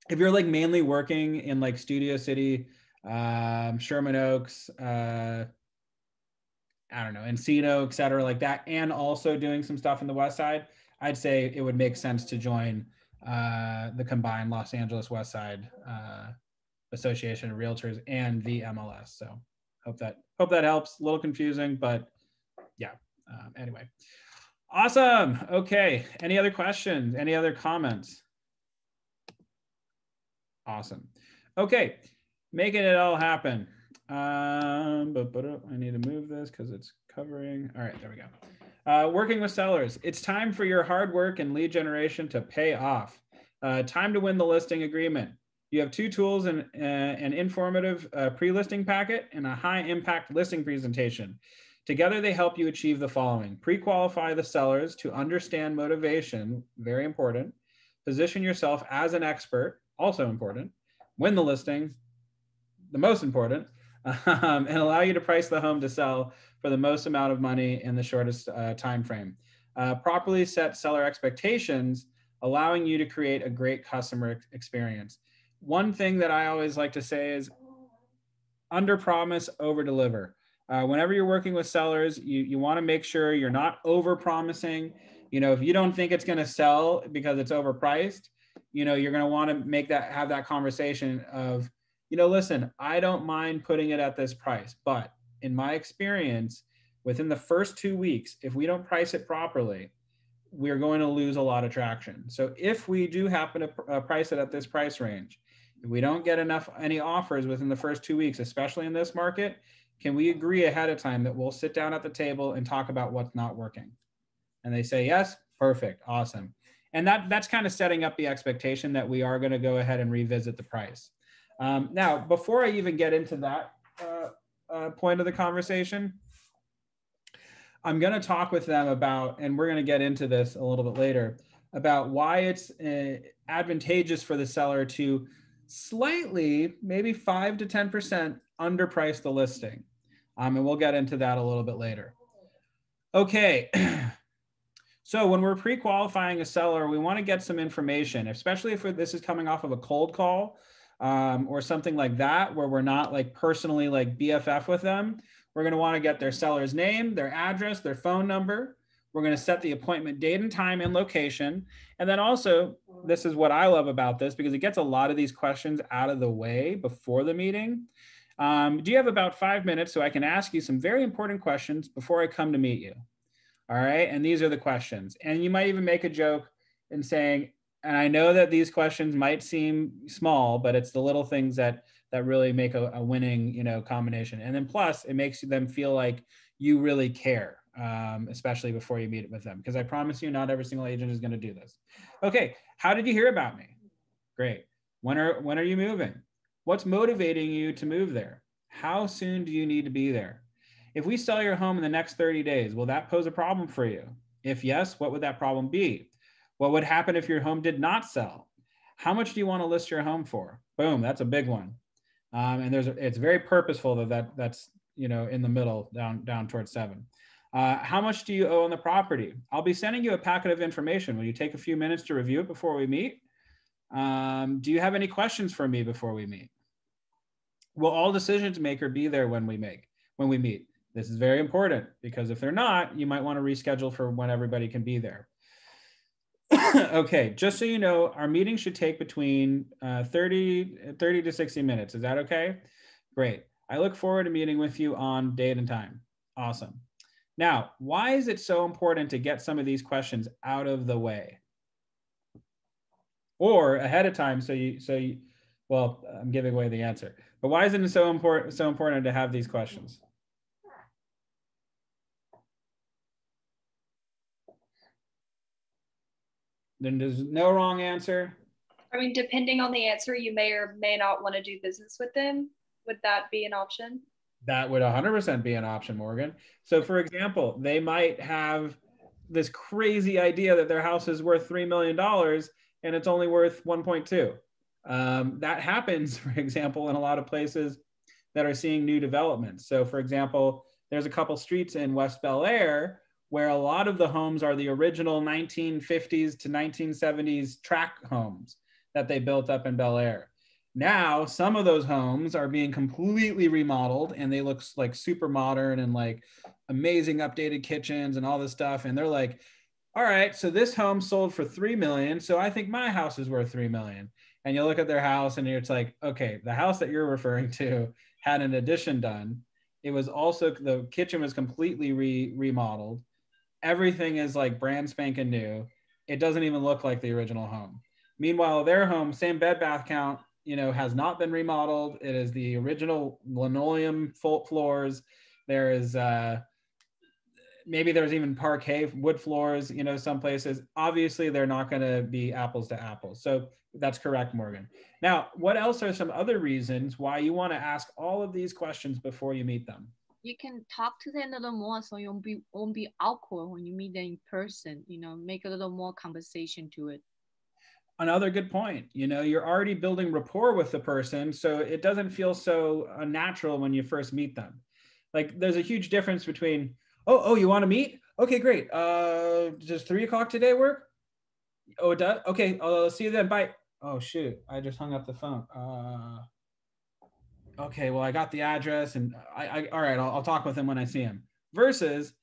S1: if you're like mainly working in like Studio City, Sherman Oaks, I don't know, Encino, et cetera, like that, and also doing some stuff in the West Side, I'd say it would make sense to join the combined Los Angeles West Side Association of Realtors and the MLS. So hope that helps. A little confusing, but yeah. Anyway, awesome. Okay. Any other questions? Any other comments? Awesome. Okay. Making it all happen. I need to move this because it's covering. All right, there we go. Working with sellers. It's time for your hard work and lead generation to pay off. Time to win the listing agreement. You have 2 tools, an informative pre-listing packet and a high-impact listing presentation. Together, they help you achieve the following. Pre-qualify the sellers to understand motivation, very important. Position yourself as an expert, also important. Win the listing, the most important. And allow you to price the home to sell for the most amount of money in the shortest time frame. Properly set seller expectations, allowing you to create a great customer experience. One thing that I always like to say is under promise, over deliver. Whenever you're working with sellers, you want to make sure you're not over promising. You know, if you don't think it's going to sell because it's overpriced, you know, you're going to want to have that conversation of, you know, listen, I don't mind putting it at this price, but in my experience, within the first 2 weeks, if we don't price it properly, we're going to lose a lot of traction. So if we do happen to price it at this price range, if we don't get any offers within the first 2 weeks, especially in this market, can we agree ahead of time that we'll sit down at the table and talk about what's not working? And they say, yes, perfect, awesome. And that's kind of setting up the expectation that we are going to go ahead and revisit the price. Now, before I even get into that point of the conversation, I'm going to talk with them about, and we're going to get into this a little bit later, about why it's advantageous for the seller to slightly, maybe 5 to 10% underprice the listing. And we'll get into that a little bit later. Okay. So when we're pre-qualifying a seller, we want to get some information, especially if this is coming off of a cold call or something like that, where we're not like personally like BFF with them. We're going to want to get their seller's name, their address, their phone number. We're going to set the appointment date and time and location. And then also, this is what I love about this because it gets a lot of these questions out of the way before the meeting. Do you have about 5 minutes so I can ask you some very important questions before I come to meet you? All right. And these are the questions. And you might even make a joke in saying, and I know that these questions might seem small, but it's the little things that really make a winning, you know, combination. And then plus it makes them feel like you really care, especially before you meet with them. Because I promise you, not every single agent is going to do this. Okay. How did you hear about me? Great. When are you moving? What's motivating you to move there? How soon do you need to be there? If we sell your home in the next 30 days, will that pose a problem for you? If yes, what would that problem be? What would happen if your home did not sell? How much do you want to list your home for? Boom, that's a big one. And it's very purposeful that's you know, in the middle down towards 7. How much do you owe on the property? I'll be sending you a packet of information. Will you take a few minutes to review it before we meet? Do you have any questions for me before we meet? Will all decisions maker be there when we meet? This is very important because if they're not, you might want to reschedule for when everybody can be there. Okay, just so you know, our meeting should take between 30 to 60 minutes. Is that okay? Great. I look forward to meeting with you on date and time. Awesome. Now, why is it so important to get some of these questions out of the way? Or ahead of time so you well, I'm giving away the answer. But why is it so important to have these questions? Then there's no wrong answer.
S3: I mean, depending on the answer, you may or may not want to do business with them. Would that be an option?
S1: That would 100% be an option, Morgan. So for example, they might have this crazy idea that their house is worth $3 million and it's only worth 1.2. That happens, for example, in a lot of places that are seeing new developments. So for example, there's a couple streets in West Bel Air where a lot of the homes are the original 1950s to 1970s tract homes that they built up in Bel Air. Now, some of those homes are being completely remodeled and they look like super modern and like amazing updated kitchens and all this stuff. And they're like, all right, so this home sold for 3 million. So I think my house is worth 3 million. And you look at their house and it's like, okay, the house that you're referring to had an addition done. It was also, the kitchen was completely remodeled. Everything is like brand spanking new. It doesn't even look like the original home. Meanwhile, their home, same bed bath count, you know, has not been remodeled. It is the original linoleum floors. There is, maybe there's even parquet wood floors, you know, some places. Obviously, they're not going to be apples to apples. So that's correct, Morgan. Now, what else are some other reasons why you want to ask all of these questions before you meet them?
S4: You can talk to them a little more so you won't be awkward when you meet them in person, you know, make a little more conversation to it.
S1: Another good point. You know, you're already building rapport with the person, so it doesn't feel so unnatural when you first meet them. Like there's a huge difference between, oh, you want to meet? Okay, great. Does 3 o'clock today work? Oh, it does? Okay, I'll see you then. Bye. Oh, shoot. I just hung up the phone. Okay, well, I got the address and all right, I'll talk with him when I see him. Versus,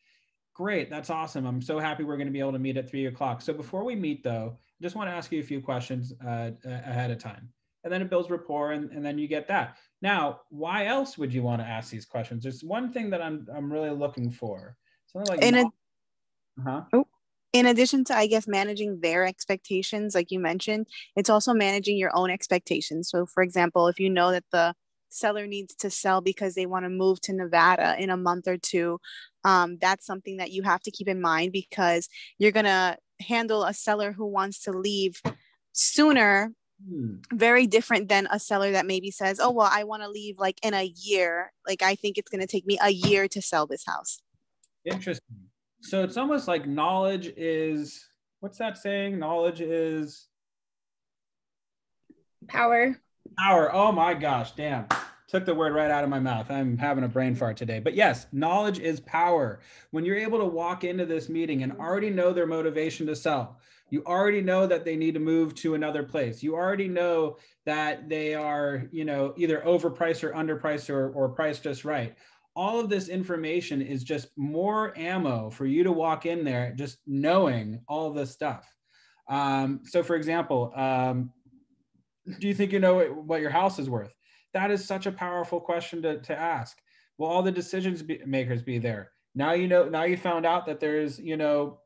S1: great, that's awesome. I'm so happy we're going to be able to meet at 3 o'clock. So before we meet though, I just want to ask you a few questions ahead of time. And then it builds rapport and then you get that. Now, why else would you want to ask these questions? There's one thing that I'm really looking for. Something like
S10: in addition to, I guess, managing their expectations, like you mentioned, it's also managing your own expectations. So for example, if you know that the seller needs to sell because they want to move to Nevada in a month or two, that's something that you have to keep in mind, because you're going to handle a seller who wants to leave sooner very different than a seller that maybe says, oh, well, I want to leave like in a year. Like, I think it's going to take me a year to sell this house.
S1: Interesting. So it's almost like knowledge is, what's that saying? Knowledge is
S5: power.
S1: Power. Oh my gosh, damn. Took the word right out of my mouth. I'm having a brain fart today. But yes, knowledge is power. When you're able to walk into this meeting and already know their motivation to sell, you already know that they need to move to another place. You already know that they are, you know, either overpriced or underpriced or priced just right. All of this information is just more ammo for you to walk in there just knowing all this stuff. So for example, do you think you know what your house is worth? That is such a powerful question to ask. Will all the decisions makers be there? Now you know. Now you found out that there's, you know,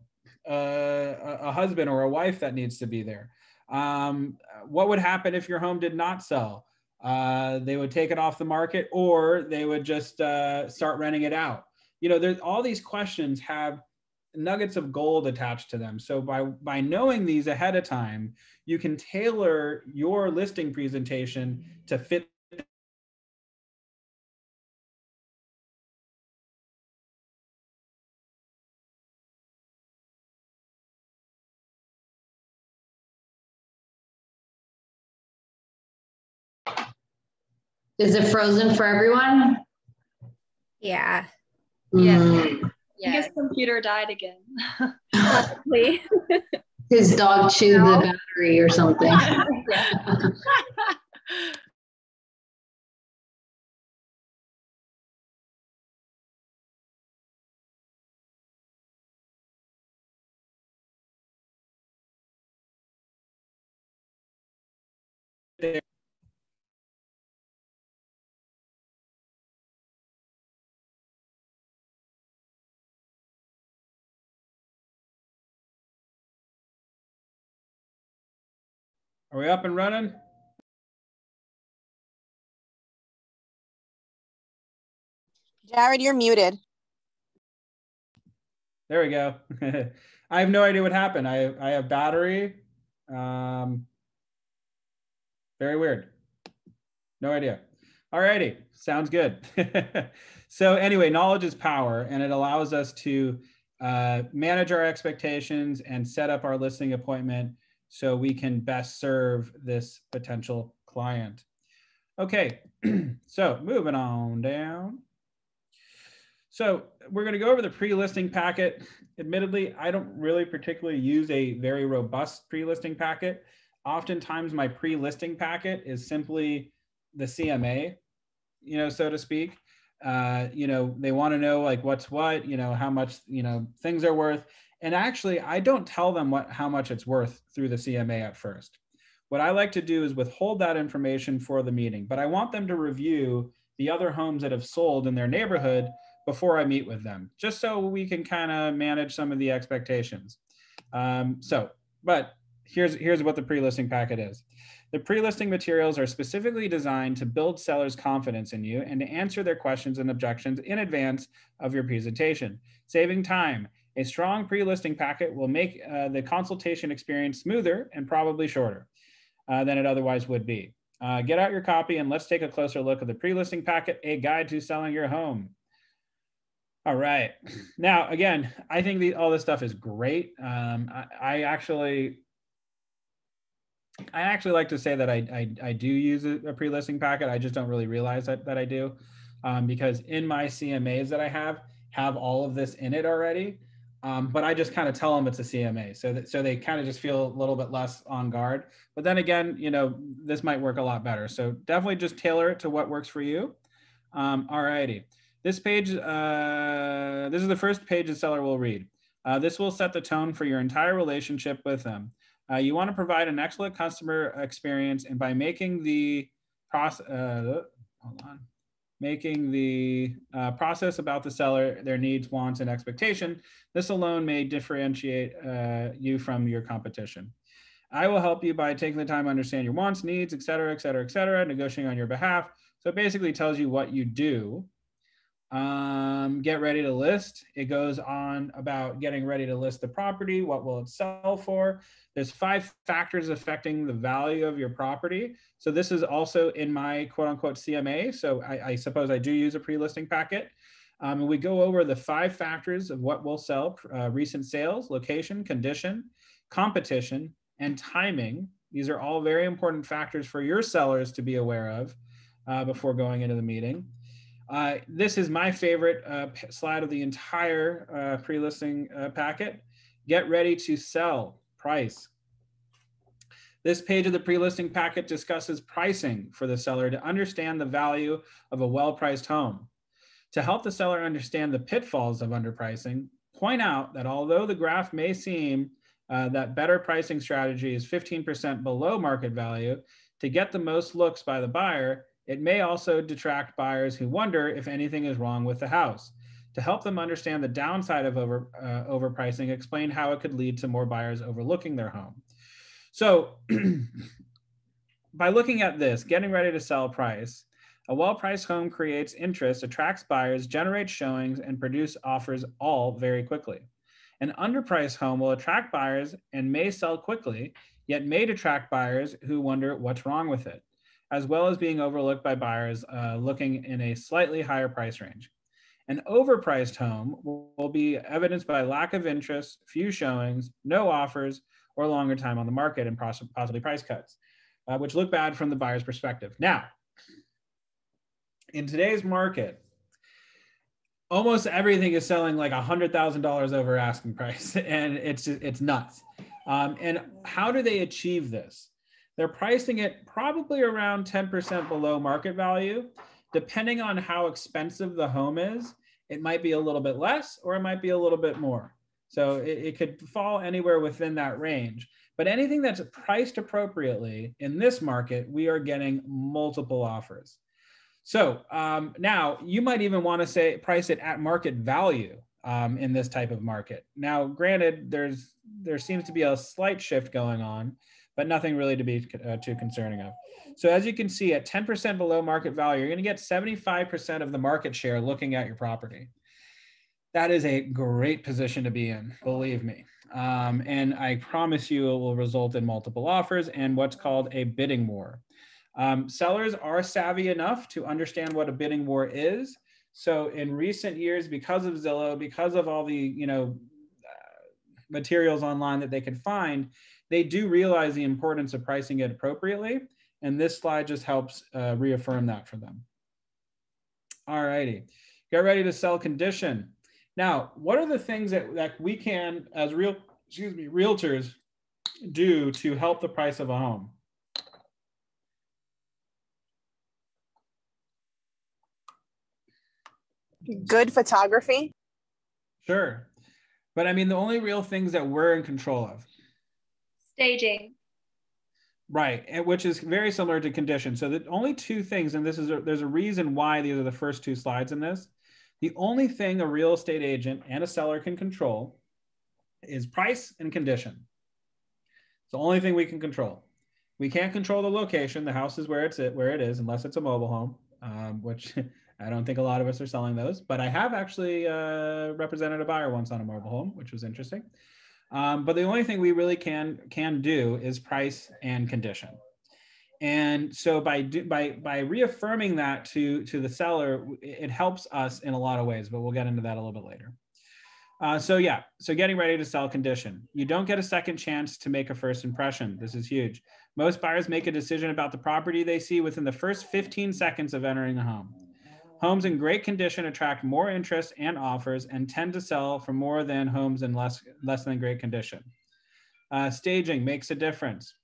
S1: a husband or a wife that needs to be there. What would happen if your home did not sell? They would take it off the market, or they would just start renting it out. You know, there's all these questions have nuggets of gold attached to them. So by knowing these ahead of time, you can tailor your listing presentation to fit.
S6: Is it frozen for everyone?
S5: Yeah.
S6: Mm.
S3: Yeah. His computer died again.
S5: Possibly.
S6: His dog chewed the battery or something.
S1: Are we up and running?
S10: Jared, you're muted.
S1: There we go. I have no idea what happened. I have battery. Very weird. No idea. All righty. Sounds good. So anyway, knowledge is power, and it allows us to manage our expectations and set up our listing appointment so we can best serve this potential client. Okay, so moving on down. So we're going to go over the pre-listing packet. Admittedly, I don't really particularly use a very robust pre-listing packet. Oftentimes my pre-listing packet is simply the CMA, so to speak. They want to know like what's what, how much, things are worth. And actually, I don't tell them how much it's worth through the CMA at first. What I like to do is withhold that information for the meeting, but I want them to review the other homes that have sold in their neighborhood before I meet with them, just so we can kind of manage some of the expectations. But here's what the pre-listing packet is. The pre-listing materials are specifically designed to build sellers' confidence in you and to answer their questions and objections in advance of your presentation, saving time. A strong pre-listing packet will make the consultation experience smoother and probably shorter than it otherwise would be. Get out your copy and let's take a closer look at the pre-listing packet, a guide to selling your home. All right. Now, again, I think all this stuff is great. I actually like to say that I do use a pre-listing packet. I just don't really realize that I do, because in my CMAs that I have all of this in it already. But I just kind of tell them it's a CMA, so they kind of just feel a little bit less on guard. But then again, this might work a lot better. So definitely just tailor it to what works for you. All righty. This page, this is the first page the seller will read. This will set the tone for your entire relationship with them. You want to provide an excellent customer experience, and by making the process, process about the seller, their needs, wants, and expectation, this alone may differentiate you from your competition. I will help you by taking the time to understand your wants, needs, et cetera, negotiating on your behalf. So it basically tells you what you do. Get ready to list. It goes on about getting ready to list the property. What will it sell for? There's 5 factors affecting the value of your property. So this is also in my quote unquote CMA. So I suppose I do use a pre-listing packet. And we go over the 5 factors of what will sell: recent sales, location, condition, competition, and timing. These are all very important factors for your sellers to be aware of before going into the meeting. This is my favorite slide of the entire pre-listing packet. Get ready to sell, price. This page of the pre-listing packet discusses pricing for the seller to understand the value of a well-priced home. To help the seller understand the pitfalls of underpricing, point out that although the graph may seem that better pricing strategy is 15% below market value, to get the most looks by the buyer, it may also detract buyers who wonder if anything is wrong with the house. To help them understand the downside of overpricing, explain how it could lead to more buyers overlooking their home. So by looking at this, getting ready to sell price, a well-priced home creates interest, attracts buyers, generates showings, and produce offers all very quickly. An underpriced home will attract buyers and may sell quickly, yet may detract buyers who wonder what's wrong with it, as well as being overlooked by buyers looking in a slightly higher price range. An overpriced home will be evidenced by lack of interest, few showings, no offers, or longer time on the market, and possibly price cuts, which look bad from the buyer's perspective. Now, in today's market, almost everything is selling like $100,000 over asking price, and it's nuts. And how do they achieve this? They're pricing it probably around 10% below market value. Depending on how expensive the home is, it might be a little bit less or it might be a little bit more. So it could fall anywhere within that range. But anything that's priced appropriately in this market, we are getting multiple offers. So now you might even want to price it at market value in this type of market. Now, granted, there seems to be a slight shift going on, but nothing really to be too concerning of. So as you can see, at 10% below market value, you're going to get 75% of the market share looking at your property. That is a great position to be in, believe me. And I promise you it will result in multiple offers and what's called a bidding war. Sellers are savvy enough to understand what a bidding war is. So in recent years, because of Zillow, because of all the materials online that they could find, they do realize the importance of pricing it appropriately. And this slide just helps reaffirm that for them. All righty, get ready to sell condition. Now, what are the things that we can, as realtors, do to help the price of a home?
S10: Good photography.
S1: Sure. But I mean, the only real things that we're in control of.
S3: Staging.
S1: Right, and which is very similar to condition. So the only two things, and there's a reason why these are the first two slides in this. The only thing a real estate agent and a seller can control is price and condition. It's the only thing we can control. We can't control the location. The house is where it is, unless it's a mobile home, which I don't think a lot of us are selling those. But I have actually represented a buyer once on a mobile home, which was interesting. But the only thing we really can do is price and condition. And so by reaffirming that to the seller, it helps us in a lot of ways, but we'll get into that a little bit later. So getting ready to sell condition. You don't get a second chance to make a first impression. This is huge. Most buyers make a decision about the property they see within the first 15 seconds of entering the home. Homes in great condition attract more interest and offers and tend to sell for more than homes in less than great condition. Staging makes a difference.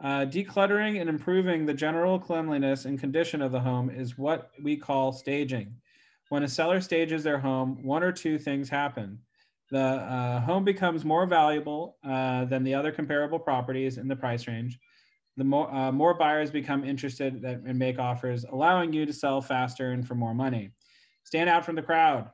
S1: Decluttering and improving the general cleanliness and condition of the home is what we call staging. When a seller stages their home, one or two things happen. The home becomes more valuable than the other comparable properties in the price range. The more buyers become interested and make offers, allowing you to sell faster and for more money. Stand out from the crowd.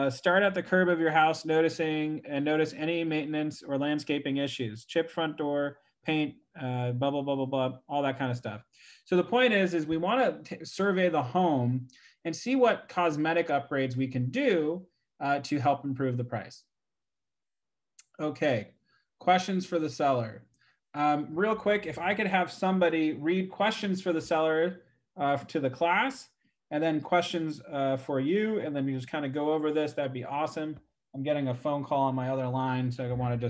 S1: Start at the curb of your house, notice any maintenance or landscaping issues, chipped front door, paint, blah, blah, blah, blah, blah, all that kind of stuff. So the point is we want to survey the home and see what cosmetic upgrades we can do to help improve the price. Okay, questions for the seller. Real quick, if I could have somebody read questions for the seller to the class, and then questions for you, and then you just kind of go over this, that'd be awesome. I'm getting a phone call on my other line, so I want to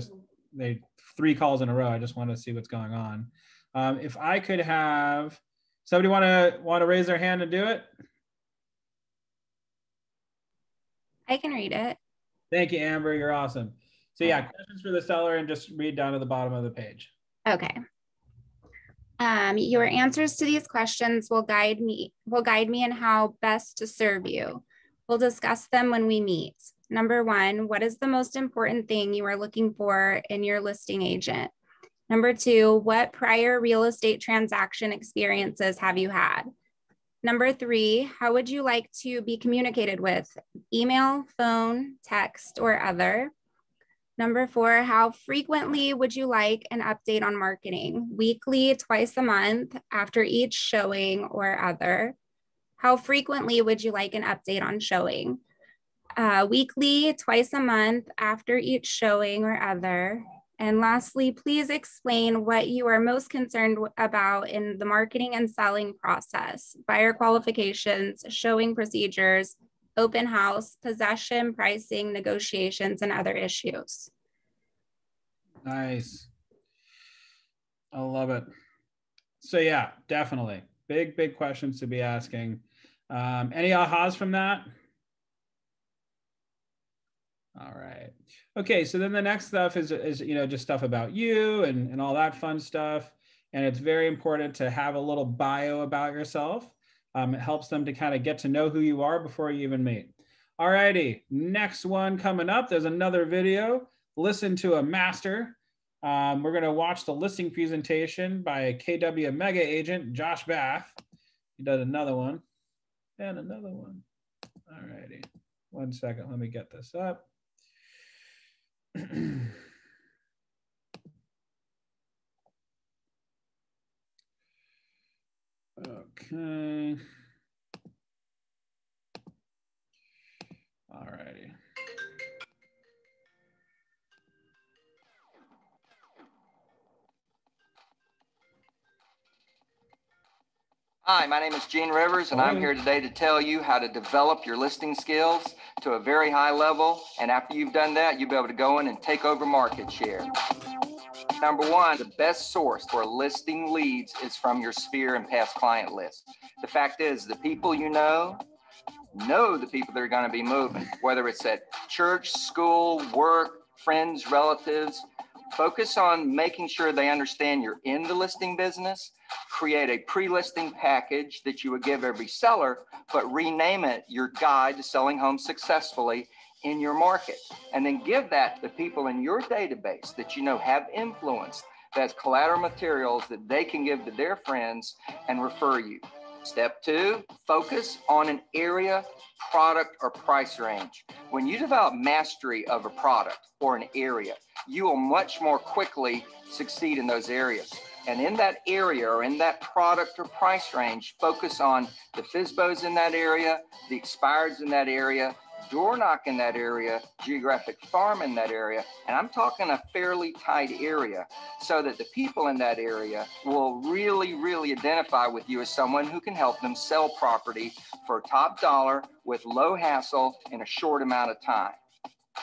S1: they 3 calls in a row. I just want to see what's going on. If I could have somebody want to raise their hand and do it.
S5: I can read it.
S1: Thank you, Amber. You're awesome. So yeah, questions for the seller, and just read down to the bottom of the page.
S5: Okay. Your answers to these questions will guide me in how best to serve you. We'll discuss them when we meet. Number 1, what is the most important thing you are looking for in your listing agent? Number 2, what prior real estate transaction experiences have you had? Number 3, how would you like to be communicated with? Email, phone, text, or other? Number 4, how frequently would you like an update on marketing? Weekly, twice a month, after each showing, or other? How frequently would you like an update on showing? Weekly, twice a month, after each showing, or other? And lastly, please explain what you are most concerned about in the marketing and selling process: buyer qualifications, showing procedures, open house, possession, pricing, negotiations, and other issues.
S1: Nice. I love it. So yeah, definitely. Big questions to be asking. Any ahas from that? All right. Okay, so then the next stuff is just stuff about you and all that fun stuff. And it's very important to have a little bio about yourself. It helps them to kind of get to know who you are before you even meet. All righty, next one coming up. There's another video. Listen to a master. We're going to watch the listing presentation by a KW Mega agent, Josh Bath. He does another one and another one. All righty. 1 second. Let me get this up. Okay. All righty.
S11: Hi, my name is Gene Rivers, and I'm here today to tell you how to develop your listing skills to a very high level. And after you've done that, you'll be able to go in and take over market share. Number one, the best source for listing leads is from your sphere and past client list. The fact is, the people you know the people that are going to be moving, whether it's at church, school, work, friends, relatives. Focus on making sure they understand you're in the listing business. Create a pre-listing package that you would give every seller, but rename it your guide to selling homes successfully in your market. And then give that to people in your database that you know have influence, that's collateral materials that they can give to their friends and refer you. Step two, focus on an area, product, or price range. When you develop mastery of a product or an area, you will much more quickly succeed in those areas. And in that area or in that product or price range, focus on the FSBOs in that area, the expireds in that area, door knock in that area, geographic farm in that area, and I'm talking a fairly tight area, so that the people in that area will really, really identify with you as someone who can help them sell property for top dollar with low hassle in a short amount of time.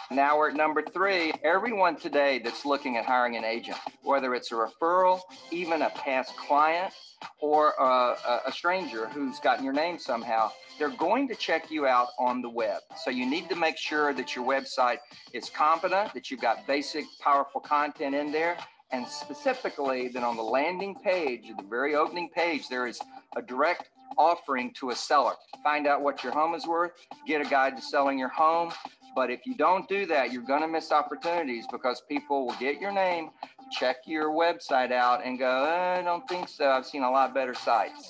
S11: Now we're at number three. Everyone today that's looking at hiring an agent, whether it's a referral, even a past client, or a stranger who's gotten your name somehow, they're going to check you out on the web. So you need to make sure that your website is competent, that you've got basic, powerful content in there, and specifically that on the landing page, the very opening page, there is a direct offering to a seller. Find out what your home is worth, get a guide to selling your home. But if you don't do that, you're going to miss opportunities, because people will get your name, check your website out, and go, I don't think so. I've seen a lot better sites.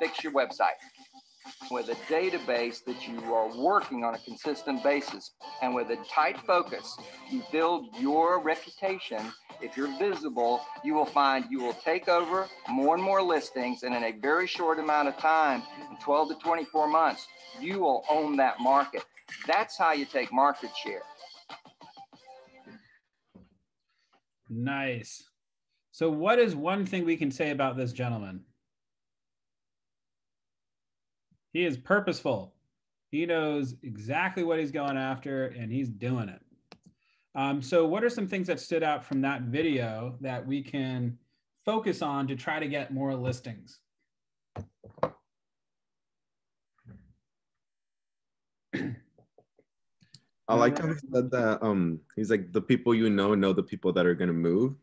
S11: Fix your website with a database that you are working on a consistent basis, and with a tight focus. You build your reputation. If you're visible, you will find you will take over more and more listings, and in a very short amount of time, in 12 to 24 months, you will own that market. That's how you take market share.
S1: Nice. So what is one thing we can say about this gentleman? He is purposeful. He knows exactly what he's going after, and he's doing it. So what are some things that stood out from that video that we can focus on to try to get more listings?
S2: I like how he said that he's like, the people you know the people that are gonna move.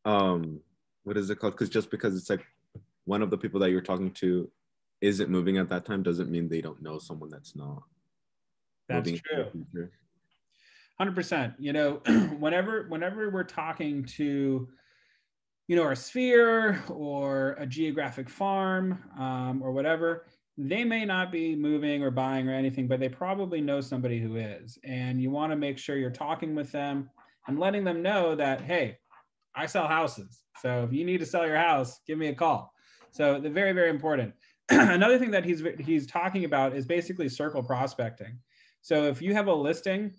S2: What is it called? Because it's like one of the people that you're talking to isn't moving at that time doesn't mean they don't know someone that's not.
S1: That's true. 100%. You know, whenever we're talking to, you know, our sphere or a geographic farm or whatever, they may not be moving or buying or anything, but they probably know somebody who is. And you want to make sure you're talking with them and letting them know that, hey, I sell houses. So if you need to sell your house, give me a call. So they're very, very important. Another thing that he's talking about is basically circle prospecting. So if you have a listing,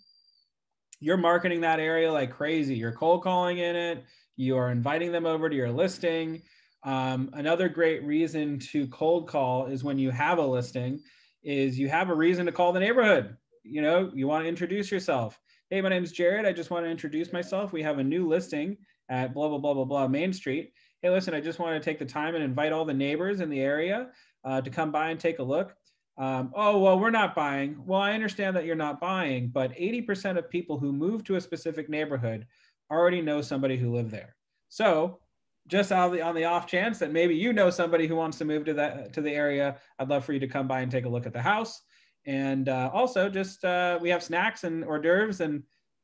S1: you're marketing that area like crazy. You're cold calling in it. You are inviting them over to your listing. Another great reason to cold call is when you have a listing, is you have a reason to call the neighborhood. You know, you want to introduce yourself. Hey, my name's Jared. I just want to introduce myself. We have a new listing at blah, blah, blah, blah, blah, Main Street. Hey, listen, I just want to take the time and invite all the neighbors in the area to come by and take a look. Oh, well, we're not buying. Well, I understand that you're not buying, but 80% of people who move to a specific neighborhood already know somebody who lived there. So just on the off chance that maybe you know somebody who wants to move to the area, I'd love for you to come by and take a look at the house. And also just we have snacks and hors d'oeuvres and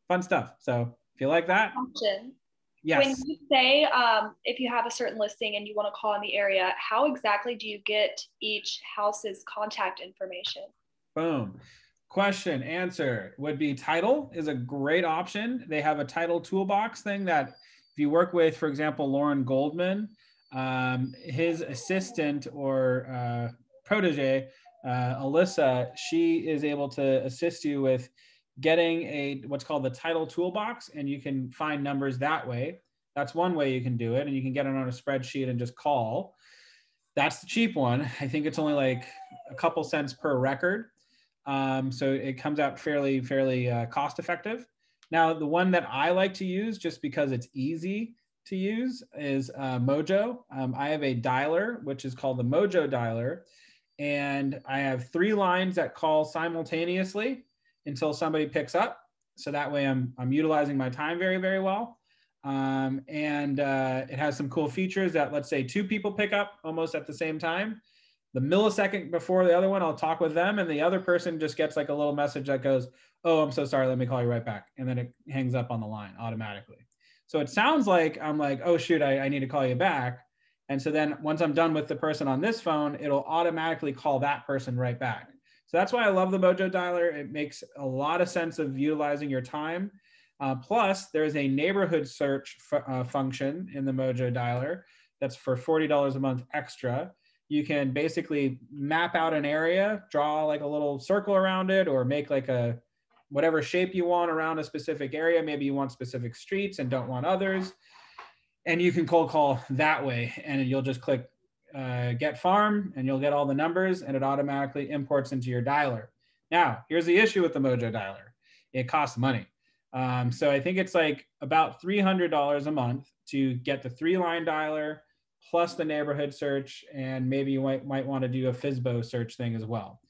S1: fun stuff. So if you like that. Yes.
S3: When you say if you have a certain listing and you want to call in the area, how exactly do you get each house's contact information?
S1: Boom. Question, answer would be title is a great option. They have a title toolbox thing that if you work with, for example, Lauren Goldman, his assistant or protege, Alyssa, she is able to assist you with getting what's called the title toolbox, and you can find numbers that way. That's one way you can do it, and you can get it on a spreadsheet and just call. That's the cheap one. I think it's only like a couple cents per record. So it comes out fairly cost effective. Now, the one that I like to use, just because it's easy to use is Mojo. I have a dialer, which is called the Mojo dialer. And I have 3 lines that call simultaneously until somebody picks up. So that way I'm utilizing my time very, very well. It has some cool features that, let's say 2 people pick up almost at the same time. The millisecond before the other one, I'll talk with them, and the other person just gets like a little message that goes, "Oh, I'm so sorry, let me call you right back." And then it hangs up on the line automatically. So it sounds like I'm like, "Oh shoot, I need to call you back." And so then once I'm done with the person on this phone, it'll automatically call that person right back. So that's why I love the Mojo dialer. It makes a lot of sense of utilizing your time. Plus, there's a neighborhood search function in the Mojo dialer that's for $40 a month extra. You can basically map out an area, draw like a little circle around it, or make like a whatever shape you want around a specific area. Maybe you want specific streets and don't want others. And you can cold call that way, and you'll just click get farm and you'll get all the numbers, and it automatically imports into your dialer. Now, here's the issue with the Mojo dialer. It costs money. So I think it's like about $300 a month to get the 3-line dialer plus the neighborhood search, and maybe you might want to do a FSBO search thing as well.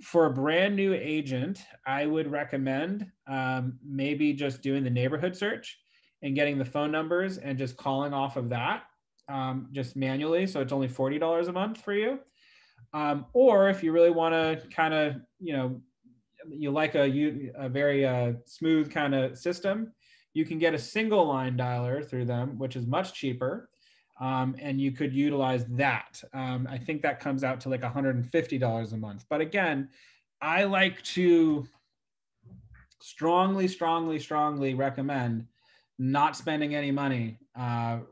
S1: For a brand new agent, I would recommend maybe just doing the neighborhood search and getting the phone numbers and just calling off of that just manually. So it's only $40 a month for you. Or if you really want to kind of, you like a very smooth kind of system, you can get a single line dialer through them, which is much cheaper. And you could utilize that. I think that comes out to like $150 a month. But again, I like to strongly recommend not spending any money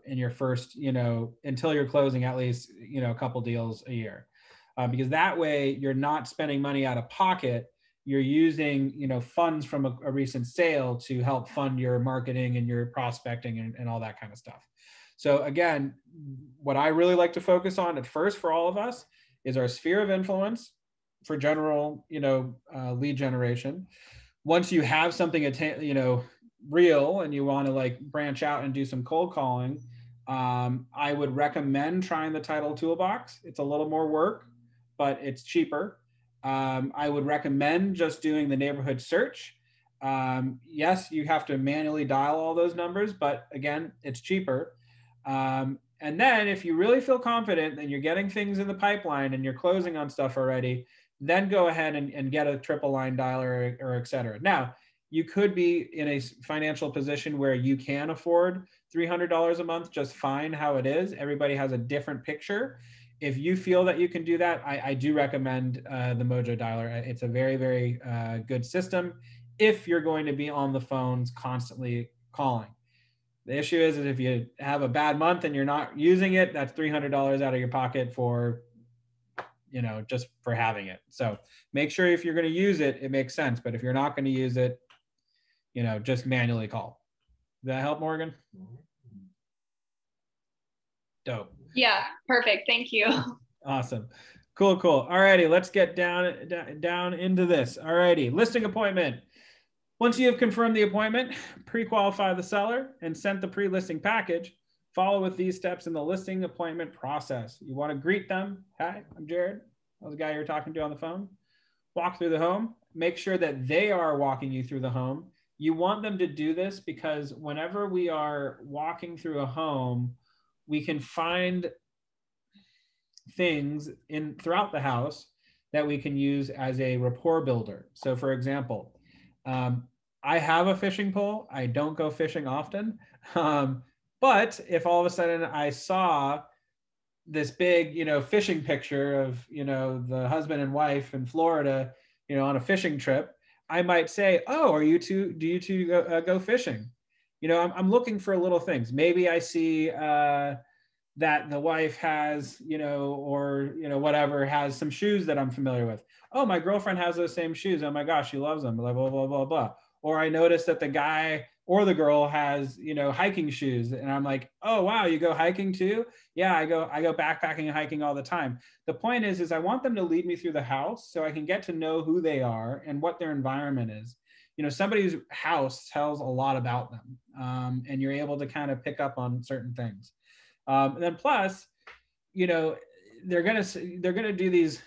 S1: in your first, until you're closing at least, a couple deals a year. Because that way you're not spending money out of pocket. You're using, funds from a recent sale to help fund your marketing and your prospecting and all that kind of stuff. So again, what I really like to focus on at first for all of us is our sphere of influence for general, lead generation. Once you have something, real, and you want to like branch out and do some cold calling, I would recommend trying the Title Toolbox. It's a little more work, but it's cheaper. I would recommend just doing the neighborhood search. Yes, you have to manually dial all those numbers, but again, it's cheaper. And then if you really feel confident and you're getting things in the pipeline and you're closing on stuff already, then go ahead and get a triple line dialer or et cetera. Now, you could be in a financial position where you can afford $300 a month, just fine how it is. Everybody has a different picture. If you feel that you can do that, I do recommend the Mojo dialer. It's a very, very good system if you're going to be on the phones constantly calling. The issue is if you have a bad month and you're not using it, that's $300 out of your pocket for, just for having it. So make sure if you're going to use it, it makes sense. But if you're not going to use it, just manually call. Does that help, Morgan? Dope.
S3: Yeah, perfect. Thank you.
S1: Awesome. Cool. All righty, let's get down into this. All righty, listing appointment. Once you have confirmed the appointment, pre-qualify the seller and sent the pre-listing package, follow with these steps in the listing appointment process. You want to greet them. Hi, I'm Jared. I was the guy you're talking to on the phone. Walk through the home. Make sure that they are walking you through the home. You want them to do this because whenever we are walking through a home, we can find things throughout the house that we can use as a rapport builder. So for example, I have a fishing pole. I don't go fishing often. But if all of a sudden I saw this big, fishing picture of, the husband and wife in Florida, on a fishing trip, I might say, "Oh, do you two go fishing?" I'm looking for little things. Maybe I see that the wife has, whatever, has some shoes that I'm familiar with. Oh, my girlfriend has those same shoes. Oh my gosh, she loves them, blah, blah, blah, blah, blah. Or I noticed that the guy or the girl has, hiking shoes. And I'm like, oh, wow, you go hiking too? Yeah, I go backpacking and hiking all the time. The point is I want them to lead me through the house so I can get to know who they are and what their environment is. you know, somebody's house tells a lot about them, and you're able to kind of pick up on certain things. And then plus, you know, they're gonna do these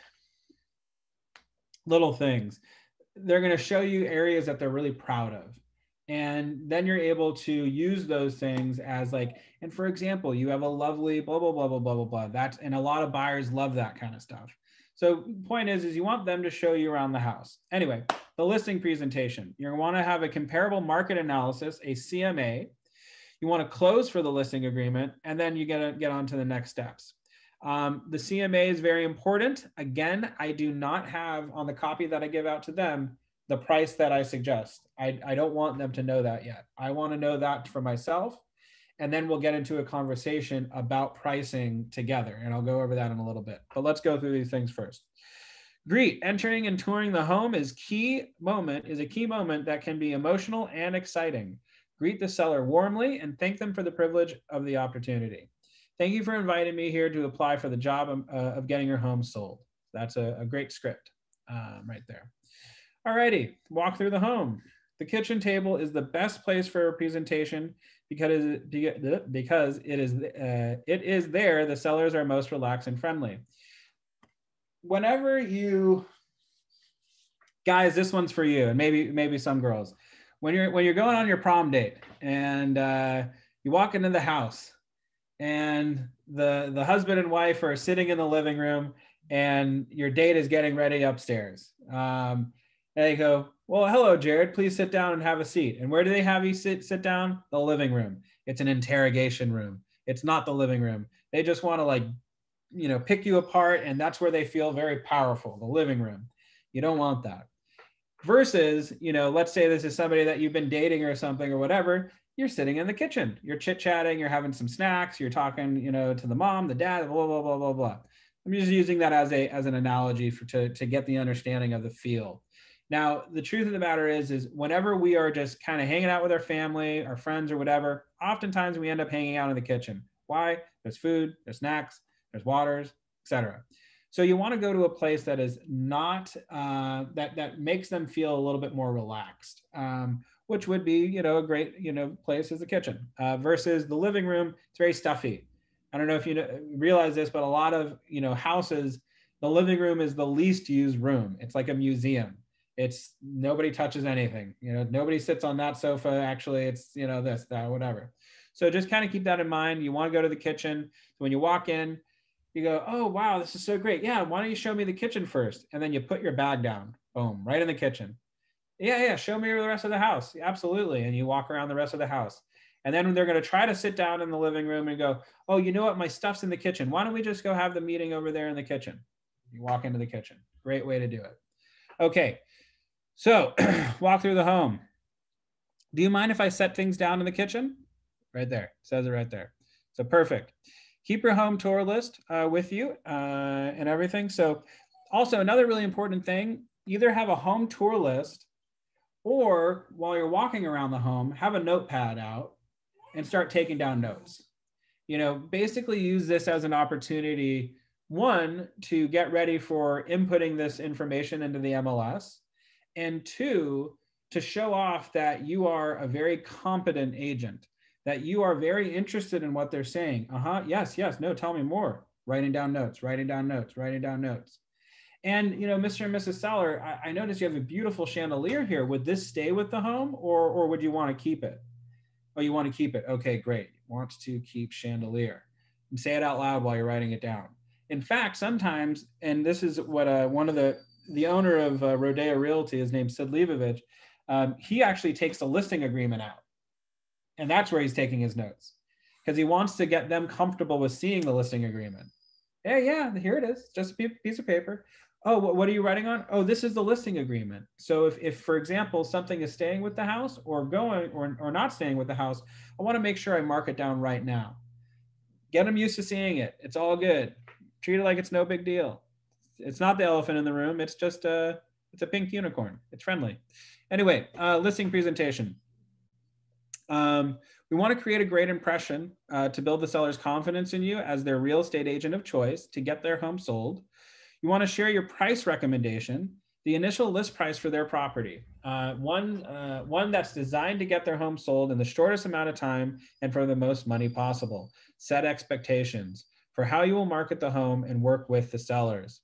S1: little things. They're gonna show you areas that they're really proud of. And then you're able to use those things as like, and for example, you have a lovely blah, blah, blah, blah, blah, blah, blah. That's, and a lot of buyers love that kind of stuff. So point is you want them to show you around the house. Anyway, the listing presentation, you're gonna wanna have a comparable market analysis, a CMA. You wanna close for the listing agreement, and then you gotta get on to the next steps. The CMA is very important. Again, I do not have on the copy that I give out to them the price that I suggest. I don't want them to know that yet. I want to know that for myself, and then we'll get into a conversation about pricing together, and I'll go over that in a little bit. But let's go through these things first. Greet, entering and touring the home is a key moment that can be emotional and exciting. Greet the seller warmly and thank them for the privilege of the opportunity. Thank you for inviting me here to apply for the job of getting your home sold. That's a great script right there. Alrighty, walk through the home. The kitchen table is the best place for a presentation because it is there the sellers are most relaxed and friendly. Whenever you, guys, this one's for you, and maybe some girls. When you're going on your prom date and you walk into the house and the husband and wife are sitting in the living room and your date is getting ready upstairs. And they go, well, hello, Jared, please sit down and have a seat. And where do they have you sit down? The living room. It's an interrogation room. It's not the living room. They just want to, like, you know, pick you apart, and that's where they feel very powerful, the living room. You don't want that. Versus, you know, let's say this is somebody that you've been dating or something or whatever, you're sitting in the kitchen, you're chit-chatting, you're having some snacks, you're talking, you know, to the mom, the dad, blah, blah, blah, blah, blah. I'm just using that as an analogy to get the understanding of the feel. Now, the truth of the matter is whenever we are just kind of hanging out with our family, our friends or whatever, oftentimes we end up hanging out in the kitchen. Why? There's food, there's snacks, there's waters, etc. So you want to go to a place that is not, that makes them feel a little bit more relaxed, which would be, you know, a great, you know, place is the kitchen versus the living room. It's very stuffy. I don't know if you realize this, but a lot of, you know, houses, the living room is the least used room. It's like a museum. It's nobody touches anything, you know, nobody sits on that sofa. Actually, it's, you know, this, that, whatever. So just kind of keep that in mind. You want to go to the kitchen. So when you walk in, you go, oh, wow, this is so great. Yeah. Why don't you show me the kitchen first? And then you put your bag down, boom, right in the kitchen. Yeah. Show me the rest of the house. Absolutely. And you walk around the rest of the house. And then they're going to try to sit down in the living room and go, oh, you know what? My stuff's in the kitchen. Why don't we just go have the meeting over there in the kitchen? You walk into the kitchen. Great way to do it. Okay. So walk through the home. Do you mind if I set things down in the kitchen? Right there, says it right there. So perfect. Keep your home tour list with you and everything. So also another really important thing, either have a home tour list or while you're walking around the home, have a notepad out and start taking down notes. You know, basically use this as an opportunity, one, to get ready for inputting this information into the MLS, and two, to show off that you are a very competent agent, that you are very interested in what they're saying. Yes, no, tell me more. Writing down notes, writing down notes, writing down notes. And, you know, Mr. and Mrs. Seller, I noticed you have a beautiful chandelier here. Would this stay with the home or would you want to keep it? Oh, you want to keep it. Okay, great. Wants to keep chandelier. And say it out loud while you're writing it down. In fact, sometimes, and this is what one of the owner of Rodeo Realty is named Sid Leibovich. He actually takes the listing agreement out. And that's where he's taking his notes because he wants to get them comfortable with seeing the listing agreement. Yeah, here it is. Just a piece of paper. Oh, what are you writing on? Oh, this is the listing agreement. So if for example, something is staying with the house or going or not staying with the house, I want to make sure I mark it down right now. Get them used to seeing it. It's all good. Treat it like it's no big deal. It's not the elephant in the room. It's just it's a pink unicorn. It's friendly. Anyway, listing presentation. We want to create a great impression to build the seller's confidence in you as their real estate agent of choice to get their home sold. You want to share your price recommendation. the initial list price for their property. One that's designed to get their home sold in the shortest amount of time and for the most money possible. Set expectations for how you will market the home and work with the sellers.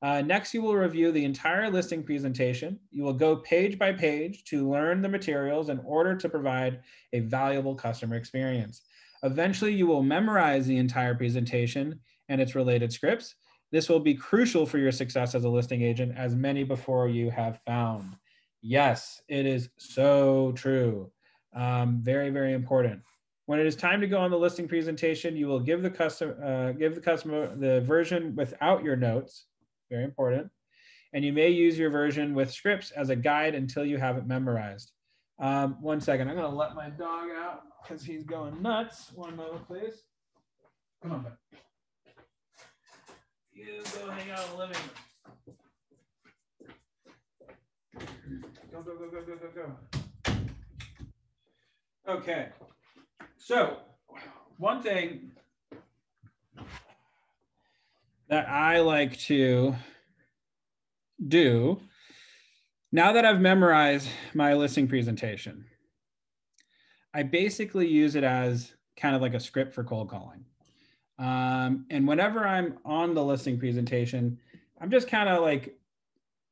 S1: Next, you will review the entire listing presentation. You will go page by page to learn the materials in order to provide a valuable customer experience. Eventually, you will memorize the entire presentation and its related scripts. This will be crucial for your success as a listing agent, as many before you have found. Yes, it is so true. Very, very important. When it is time to go on the listing presentation, you will give the customer the version without your notes. Very important. And you may use your version with scripts as a guide until you have it memorized. 1 second, I'm gonna let my dog out because he's going nuts. 1 moment, please. Come on, bud. You go hang out in the living room. Go, go, go, go, go, go, go. Okay. So, one thing that I like to do, now that I've memorized my listing presentation, I basically use it as kind of like a script for cold calling. And whenever I'm on the listing presentation, I'm just kind of like,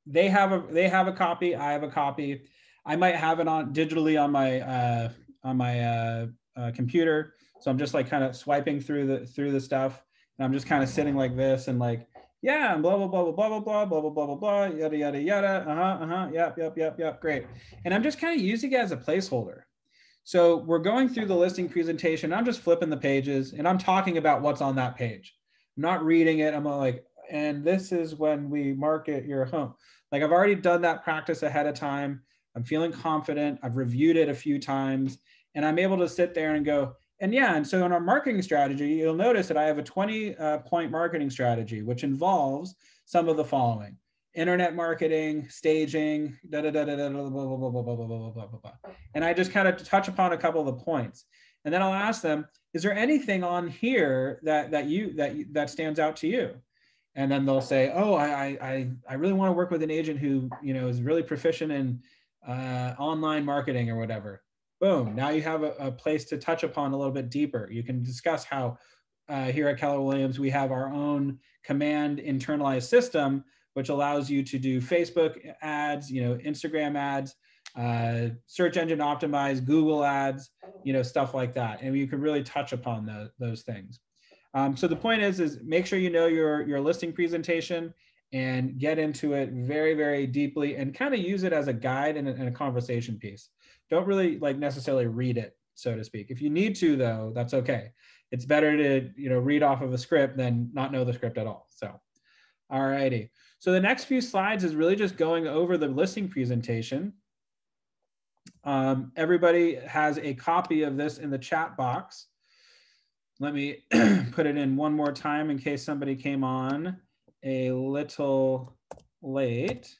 S1: they have a copy, I have a copy. I might have it on digitally on my computer. So I'm just like kind of swiping through the stuff, and I'm just kind of sitting like this and like, yeah, and blah blah blah blah blah blah blah blah blah blah blah yada yada yada. Yep, great. And I'm just kind of using it as a placeholder. So we're going through the listing presentation. I'm just flipping the pages and I'm talking about what's on that page. I'm not reading it. I'm like, and this is when we market your home. Like I've already done that practice ahead of time. I'm feeling confident. I've reviewed it a few times and I'm able to sit there and go, and yeah, and so in our marketing strategy, you'll notice that I have a 20-point marketing strategy, which involves some of the following: internet marketing, staging, da da da da da, blah blah blah blah blah blah blah blah blah. And I just kind of touch upon a couple of the points, and then I'll ask them, "Is there anything on here that stands out to you?" And then they'll say, "Oh, I really want to work with an agent who is really proficient in online marketing or whatever." Boom! Now you have a place to touch upon a little bit deeper. You can discuss how here at Keller Williams we have our own command internalized system, which allows you to do Facebook ads, Instagram ads, search engine optimized, Google ads, stuff like that. And you can really touch upon those things. So the point is make sure you know your listing presentation and get into it very, very deeply and kind of use it as a guide and a conversation piece. Don't really necessarily read it, so to speak. If you need to, though, that's okay. It's better to read off of a script than not know the script at all. So, all righty. So the next few slides is really just going over the listing presentation. Everybody has a copy of this in the chat box. Let me put it in one more time in case somebody came on a little late.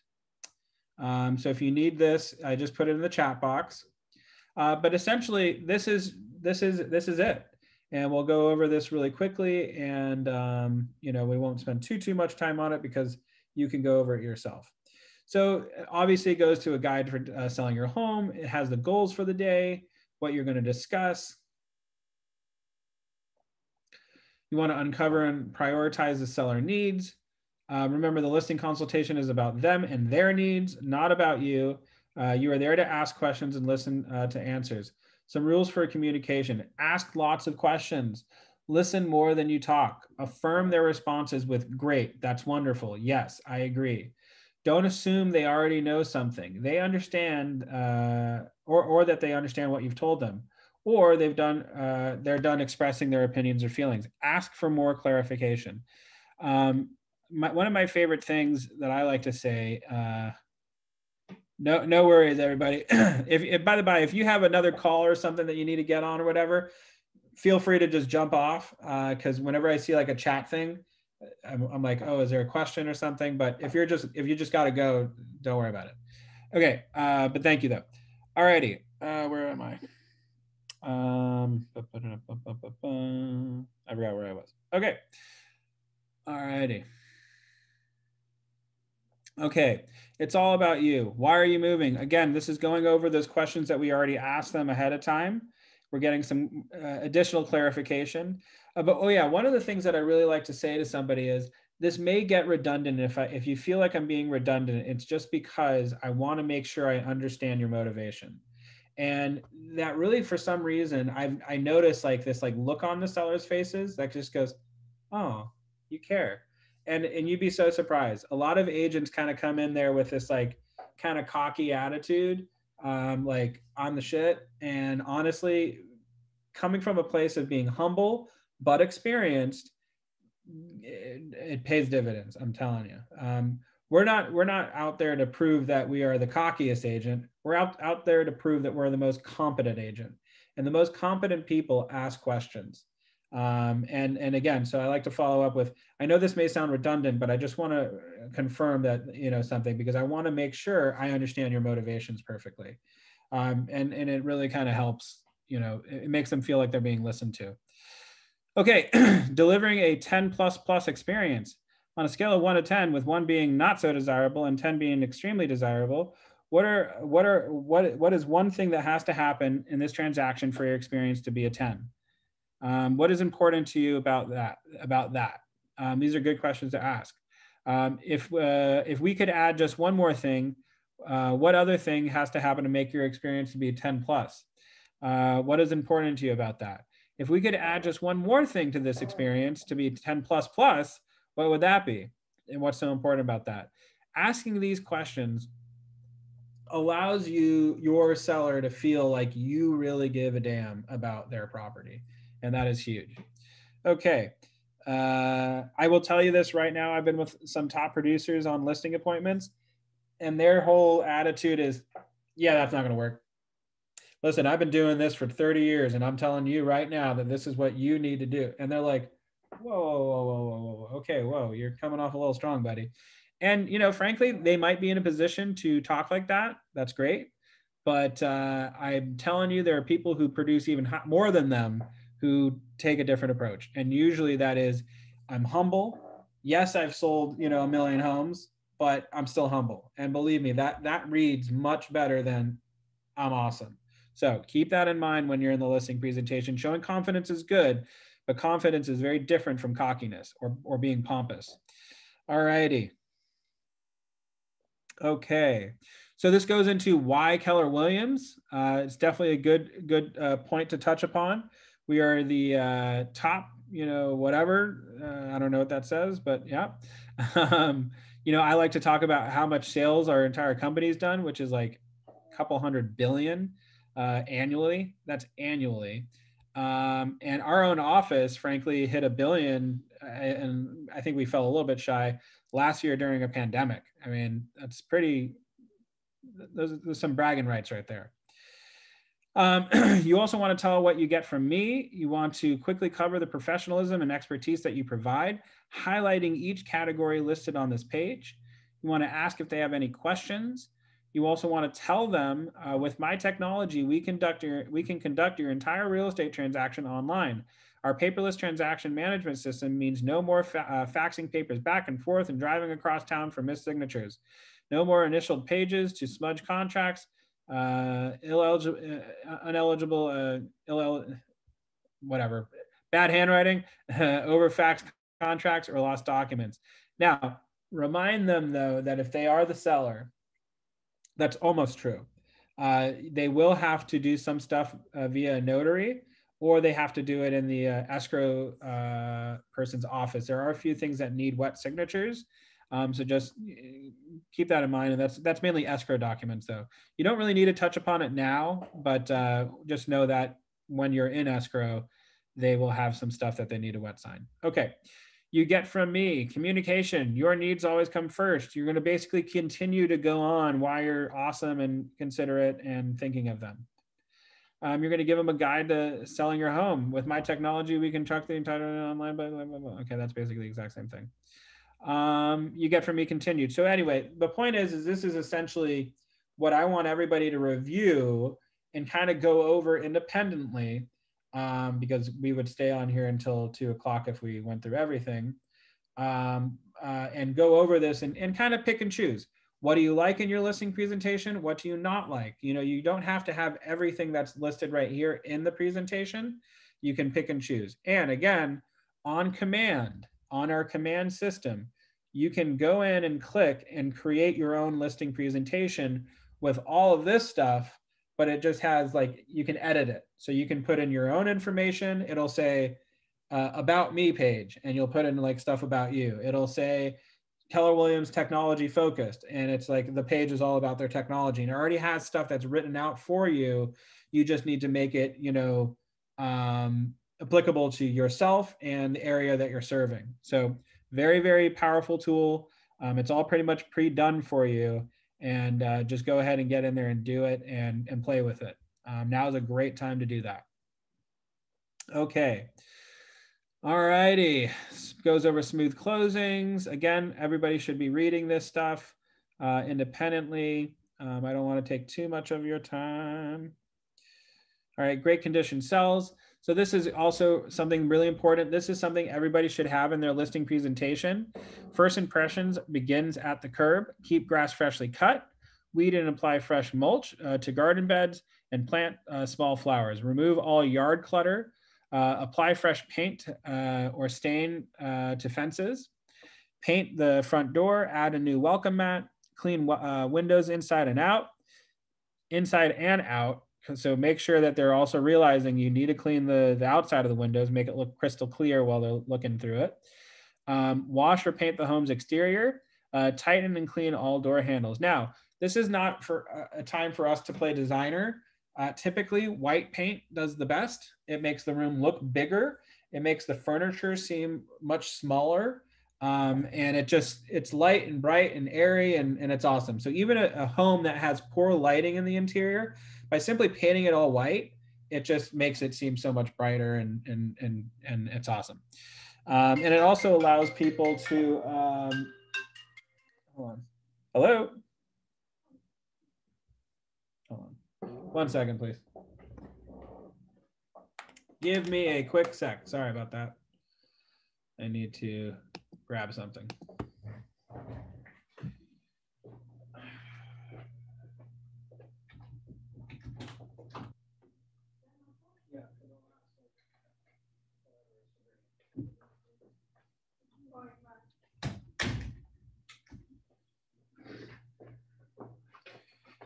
S1: So if you need this, I just put it in the chat box. But essentially, this is it. And we'll go over this really quickly, and we won't spend too much time on it because you can go over it yourself. So obviously, it goes to a guide for selling your home. It has the goals for the day, what you're going to discuss. You want to uncover and prioritize the seller needs. Remember, the listing consultation is about them and their needs, not about you. You are there to ask questions and listen to answers. Some rules for communication: ask lots of questions, listen more than you talk, affirm their responses with "great, that's wonderful, yes, I agree." Don't assume they already know something. They understand, or that they understand what you've told them, or they're done expressing their opinions or feelings. Ask for more clarification. One of my favorite things that I like to say, no worries, everybody. By the by, if you have another call or something that you need to get on or whatever, feel free to just jump off, because whenever I see like a chat thing, I'm like, oh, is there a question or something? But if you just got to go, don't worry about it. Okay, but thank you though. Alrighty, where am I? I forgot where I was. Okay, alrighty. Okay, it's all about you. Why are you moving? Again, this is going over those questions that we already asked them ahead of time. We're getting some additional clarification. But oh yeah, one of the things that I really like to say to somebody is, this may get redundant. If you feel like I'm being redundant, it's just because I want to make sure I understand your motivation. And that really, for some reason, I noticed like this like look on the sellers' faces that just goes, oh, you care. And you'd be so surprised. A lot of agents kind of come in there with this like kind of cocky attitude, like I'm the shit. And honestly, coming from a place of being humble but experienced, it pays dividends. I'm telling you. We're not out there to prove that we are the cockiest agent. We're out there to prove that we're the most competent agent. And the most competent people ask questions. And again, so I like to follow up with, I know this may sound redundant, but I just want to confirm that, something, because I want to make sure I understand your motivations perfectly. And it really kind of helps, it makes them feel like they're being listened to. Okay, delivering a 10++ experience on a scale of 1 to 10, with 1 being not so desirable and 10 being extremely desirable. What is one thing that has to happen in this transaction for your experience to be a 10? What is important to you about that? These are good questions to ask. If we could add just one more thing, what other thing has to happen to make your experience to be a 10+? What is important to you about that? If we could add just one more thing to this experience to be 10++, what would that be? And what's so important about that? Asking these questions allows your seller to feel like you really give a damn about their property. And that is huge. Okay. I will tell you this right now. I've been with some top producers on listing appointments, and their whole attitude is, yeah, that's not going to work. Listen, I've been doing this for 30 years, and I'm telling you right now that this is what you need to do. And they're like, whoa. Okay, whoa, you're coming off a little strong, buddy. And, frankly, they might be in a position to talk like that. That's great. But I'm telling you, there are people who produce even more than them who take a different approach. And usually that is, I'm humble. Yes, I've sold, 1 million homes, but I'm still humble. And believe me, that reads much better than I'm awesome. So keep that in mind when you're in the listing presentation. Showing confidence is good, but confidence is very different from cockiness or being pompous. All righty. Okay. So this goes into why Keller Williams. It's definitely a good point to touch upon. We are the top, whatever. I don't know what that says, but yeah. I like to talk about how much sales our entire company's done, which is like a couple $100 billion annually. That's annually. And our own office, frankly, hit $1 billion, and I think we fell a little bit shy last year during a pandemic. I mean, that's pretty, there's some bragging rights right there. You also want to tell what you get from me. You want to quickly cover the professionalism and expertise that you provide, highlighting each category listed on this page. You want to ask if they have any questions. You also want to tell them, with my technology, we can conduct your entire real estate transaction online. Our paperless transaction management system means no more faxing papers back and forth and driving across town for missed signatures. No more initialed pages to smudge contracts, uneligible, whatever, bad handwriting, over faxed contracts or lost documents. Now, remind them though that if they are the seller, that's almost true. They will have to do some stuff via a notary, or they have to do it in the escrow person's office. There are a few things that need wet signatures. So just keep that in mind. And that's mainly escrow documents though. You don't really need to touch upon it now, but just know that when you're in escrow, they will have some stuff that they need to wet sign. Okay. You get from me communication. Your needs always come first. You're going to basically continue to go on why you're awesome and considerate and thinking of them. You're going to give them a guide to selling your home. With my technology, we can track the entire online. Blah, blah, blah, blah. Okay, that's basically the exact same thing. You get from me continued. So anyway, the point is this is essentially what I want everybody to review and kind of go over independently. Because we would stay on here until 2 o'clock if we went through everything. and go over this and kind of pick and choose. What do you like in your listing presentation? What do you not like? You know, you don't have to have everything that's listed right here in the presentation. You can pick and choose. And again, on command, on our command system, you can go in and click and create your own listing presentation with all of this stuff, but it just has like, you can edit it. So you can put in your own information. It'll say about me page, and you'll put in like stuff about you. It'll say Keller Williams technology focused, and it's like the page is all about their technology, and it already has stuff that's written out for you. You just need to make it, you know, applicable to yourself and the area that you're serving. So very, very powerful tool. It's all pretty much pre-done for you, and just go ahead and get in there and do it and play with it. Now is a great time to do that. Okay. All righty, goes over smooth closings. Again, everybody should be reading this stuff independently. I don't want to take too much of your time. All right, great condition cells. So this is also something really important. This is something everybody should have in their listing presentation. First impressions begins at the curb. Keep grass freshly cut. Weed and apply fresh mulch to garden beds, and plant small flowers. Remove all yard clutter. Apply fresh paint or stain to fences. Paint the front door, add a new welcome mat, clean windows inside and out. So make sure that they're also realizing you need to clean the outside of the windows, make it look crystal clear while they're looking through it. Wash or paint the home's exterior, tighten and clean all door handles. Now, this is not for a time for us to play designer. Typically, white paint does the best. It makes the room look bigger. It makes the furniture seem much smaller. And it's light and bright and airy, and it's awesome. So even a home that has poor lighting in the interior, by simply painting it all white, it just makes it seem so much brighter, and it's awesome. And it also allows people to, hold on. Hello? Hold on. 1 second, please. Give me a quick sec. Sorry about that. I need to grab something.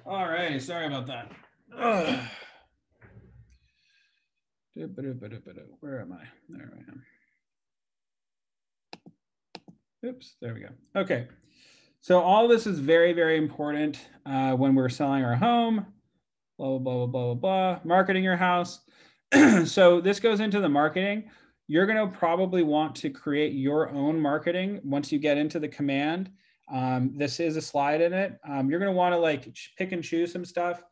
S1: All right, sorry about that. Where am I? There I am. Oops, there we go. Okay, so all this is very, very important when we're selling our home, blah, blah, blah, blah, blah, blah, marketing your house. So this goes into the marketing. You're gonna probably want to create your own marketing once you get into the command. This is a slide in it. You're gonna wanna like pick and choose some stuff.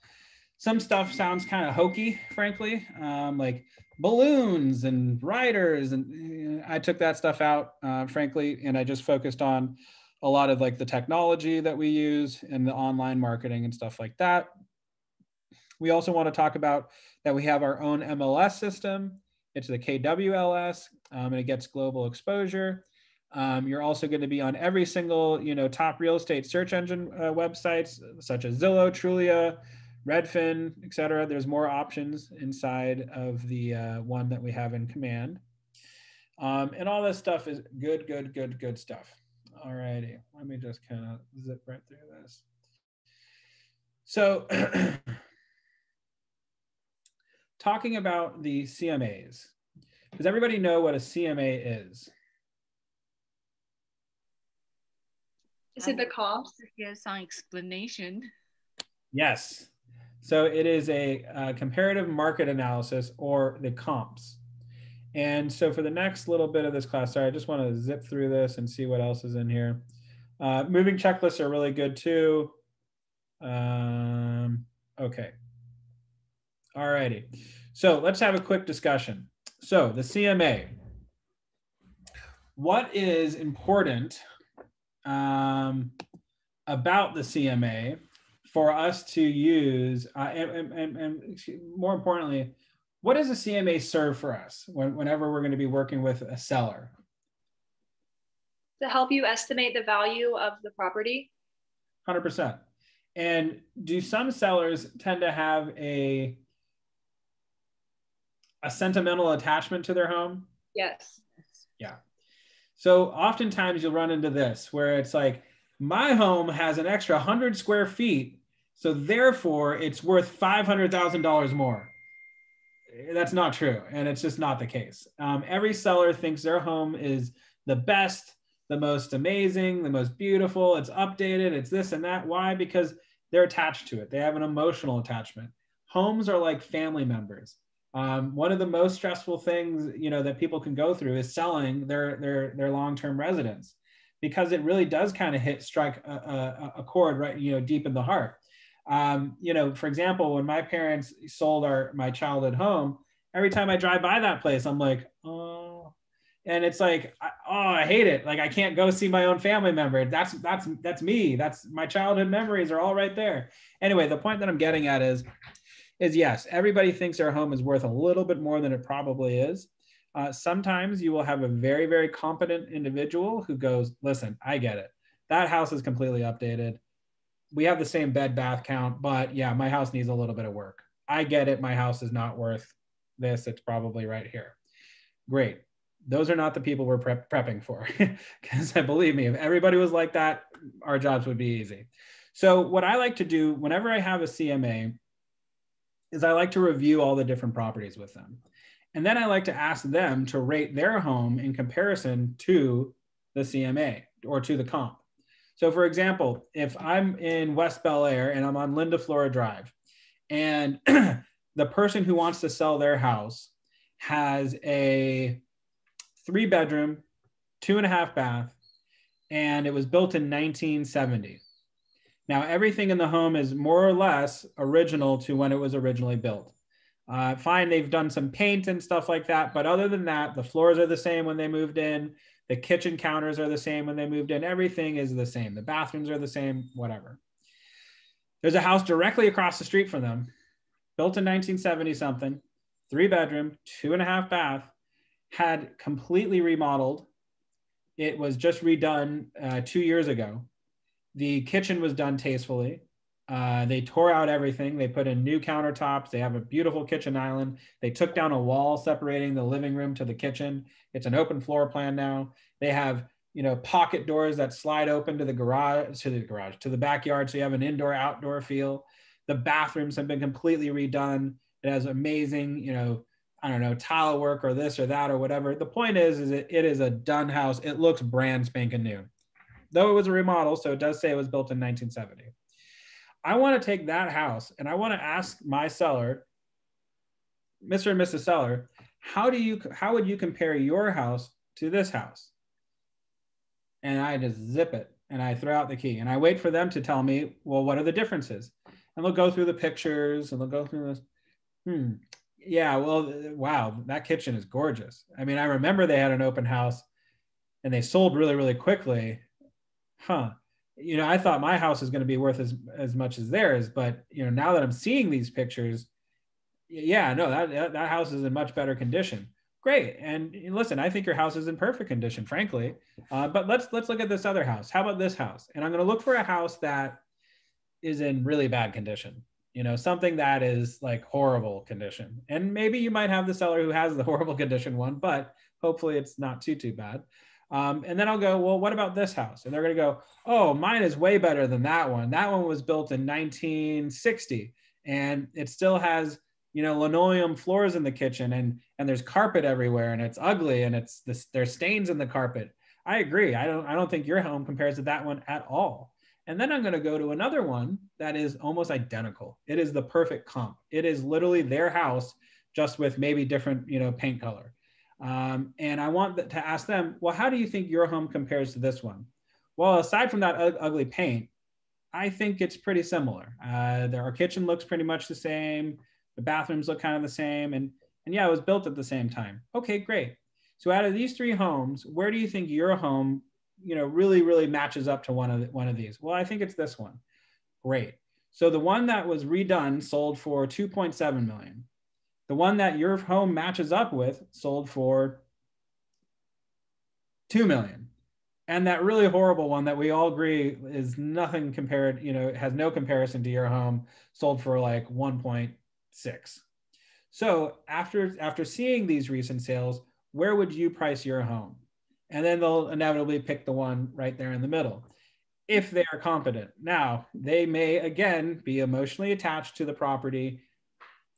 S1: Some stuff sounds kind of hokey, frankly, like balloons and riders. And I took that stuff out, frankly, and I just focused on a lot of like the technology that we use and the online marketing and stuff like that. We also want to talk about that we have our own MLS system. It's the KWLS, and it gets global exposure. You're also going to be on every single, top real estate search engine websites, such as Zillow, Trulia, Redfin, etc. There's more options inside of the one that we have in command. And all this stuff is good stuff. All righty, let me just kind of zip right through this. So talking about the CMAs, does everybody know what a CMA is?
S3: Is it the comps?
S4: Give some explanation.
S1: Yes. So it is a comparative market analysis, or the comps. And so for the next little bit of this class, sorry, I just want to zip through this and see what else is in here. Moving checklists are really good too. Okay. All righty. So let's have a quick discussion. So the CMA. What is important about the CMA for us to use, and more importantly, what does a CMA serve for us whenever we're going to be working with a seller?
S3: to help you estimate the value of the property?
S1: 100%. And do some sellers tend to have a sentimental attachment to their home?
S3: Yes.
S1: Yeah. So oftentimes you'll run into this where it's like, my home has an extra 100 square feet, so therefore it's worth $500,000 more. That's not true. And it's just not the case. Every seller thinks their home is the best, the most amazing, the most beautiful. It's updated. It's this and that. Why? Because they're attached to it. They have an emotional attachment. Homes are like family members. One of the most stressful things, you know, that people can go through is selling their long-term residence, because it really does kind of strike a chord right, you know, deep in the heart. You know, for example, when my parents sold my childhood home, every time I drive by that place, I'm like, oh, and it's like, I hate it. Like, I can't go see my own family member. That's me. That's my childhood memories are all right there. Anyway, the point that I'm getting at is yes, everybody thinks their home is worth a little bit more than it probably is. Sometimes you will have a very, very competent individual who goes, listen, I get it. That house is completely updated. We have the same bed bath count, but yeah, my house needs a little bit of work. I get it. My house is not worth this. It's probably right here. Great. Those are not the people we're prepping for, because believe me, if everybody was like that, our jobs would be easy. So what I like to do whenever I have a CMA is I like to review all the different properties with them. And then I like to ask them to rate their home in comparison to the CMA or to the comp. So for example, if I'm in West Bel Air and I'm on Linda Flora Drive, and the person who wants to sell their house has a 3-bedroom, 2.5 bath, and it was built in 1970. Now, everything in the home is more or less original to when it was originally built. Fine, they've done some paint and stuff like that, but other than that, the floors are the same when they moved in. The kitchen counters are the same when they moved in. Everything is the same. The bathrooms are the same, whatever. There's a house directly across the street from them, built in 1970 something, 3-bedroom, 2.5 bath, had completely remodeled. It was just redone 2 years ago. The kitchen was done tastefully. They tore out everything. They put in new countertops. They have a beautiful kitchen island. They took down a wall separating the living room to the kitchen. It's an open floor plan now. They have, you know, pocket doors that slide open to the backyard. So you have an indoor outdoor feel. The bathrooms have been completely redone. It has amazing, you know, I don't know, tile work or this or that or whatever. The point is it is a done house. It looks brand spanking new. Though it was a remodel, so it does say it was built in 1970. I want to take that house and I want to ask my seller, Mr. and Mrs. Seller, how would you compare your house to this house? And I just zip it and I throw out the key and I wait for them to tell me, well, what are the differences? And they'll go through the pictures and they'll go through this. Yeah, well, wow, that kitchen is gorgeous. I mean, I remember they had an open house and they sold really, really quickly. You know, I thought my house is going to be worth as much as theirs, but you know, now that I'm seeing these pictures, yeah, no, that house is in much better condition. Great. And listen, I think your house is in perfect condition, frankly. But let's look at this other house. How about this house? And I'm going to look for a house that is in really bad condition. You know, something that is like horrible condition. And maybe you might have the seller who has the horrible condition one, but hopefully it's not too bad. And then I'll go, well, what about this house? And they're going to go, oh, mine is way better than that one. That one was built in 1960 and it still has, you know, linoleum floors in the kitchen and there's carpet everywhere and it's ugly and there's stains in the carpet. I agree. I don't think your home compares to that one at all. And then I'm going to go to another one that is almost identical. It is the perfect comp. It is literally their house, just with maybe different, you know, paint color. And I want to ask them, well, how do you think your home compares to this one? Well, aside from that ugly paint, I think it's pretty similar. Our kitchen looks pretty much the same. The bathrooms look kind of the same. And yeah, it was built at the same time. Okay, great. So out of these 3 homes, where do you think your home, you know, really, really matches up to one of these? Well, I think it's this one. Great. So the one that was redone sold for $2.7 million. The one that your home matches up with sold for $2 million. And that really horrible one that we all agree is nothing compared, has no comparison to your home, sold for like 1.6. So after seeing these recent sales, where would you price your home? And then they'll inevitably pick the one right there in the middle, if they are competent. Now, they may, again, be emotionally attached to the property,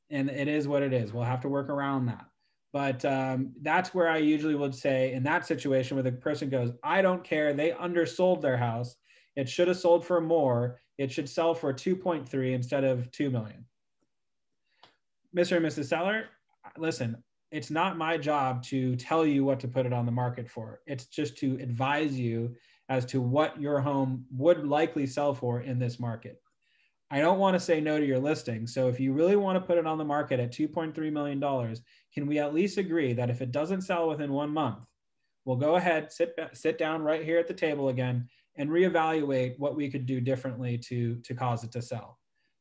S1: and it is what it is. We'll have to work around that. But that's where I usually would say in that situation where the person goes, I don't care, they undersold their house. It should have sold for more. It should sell for 2.3 instead of 2 million. Mr. and Mrs. Seller, listen, it's not my job to tell you what to put it on the market for. It's just to advise you as to what your home would likely sell for in this market. I don't want to say no to your listing. So if you really want to put it on the market at $2.3 million, can we at least agree that if it doesn't sell within 1 month, we'll go ahead, sit down right here at the table again and reevaluate what we could do differently to cause it to sell.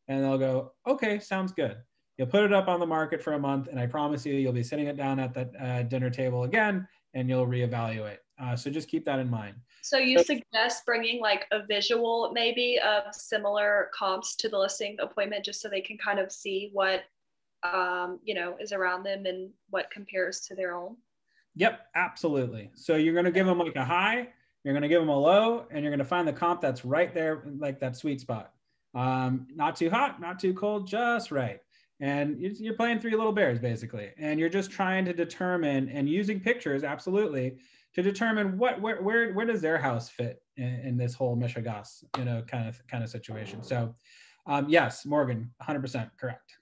S1: And they'll go, okay, sounds good. You'll put it up on the market for a month, and I promise you, you'll be sitting it down at that dinner table again, and you'll reevaluate. So just keep that in mind.
S3: So you suggest bringing like a visual maybe of similar comps to the listing appointment, just so they can kind of see what is around them and what compares to their own?
S1: Yep, absolutely. So you're going to give them like a high, you're going to give them a low, and you're going to find the comp that's right there, like that sweet spot. Not too hot, not too cold, just right. And you're playing three little bears basically. And you're just trying to determine, and using pictures, absolutely, to determine where does their house fit in this whole Michigas, kind of situation. So yes, Morgan, 100% correct.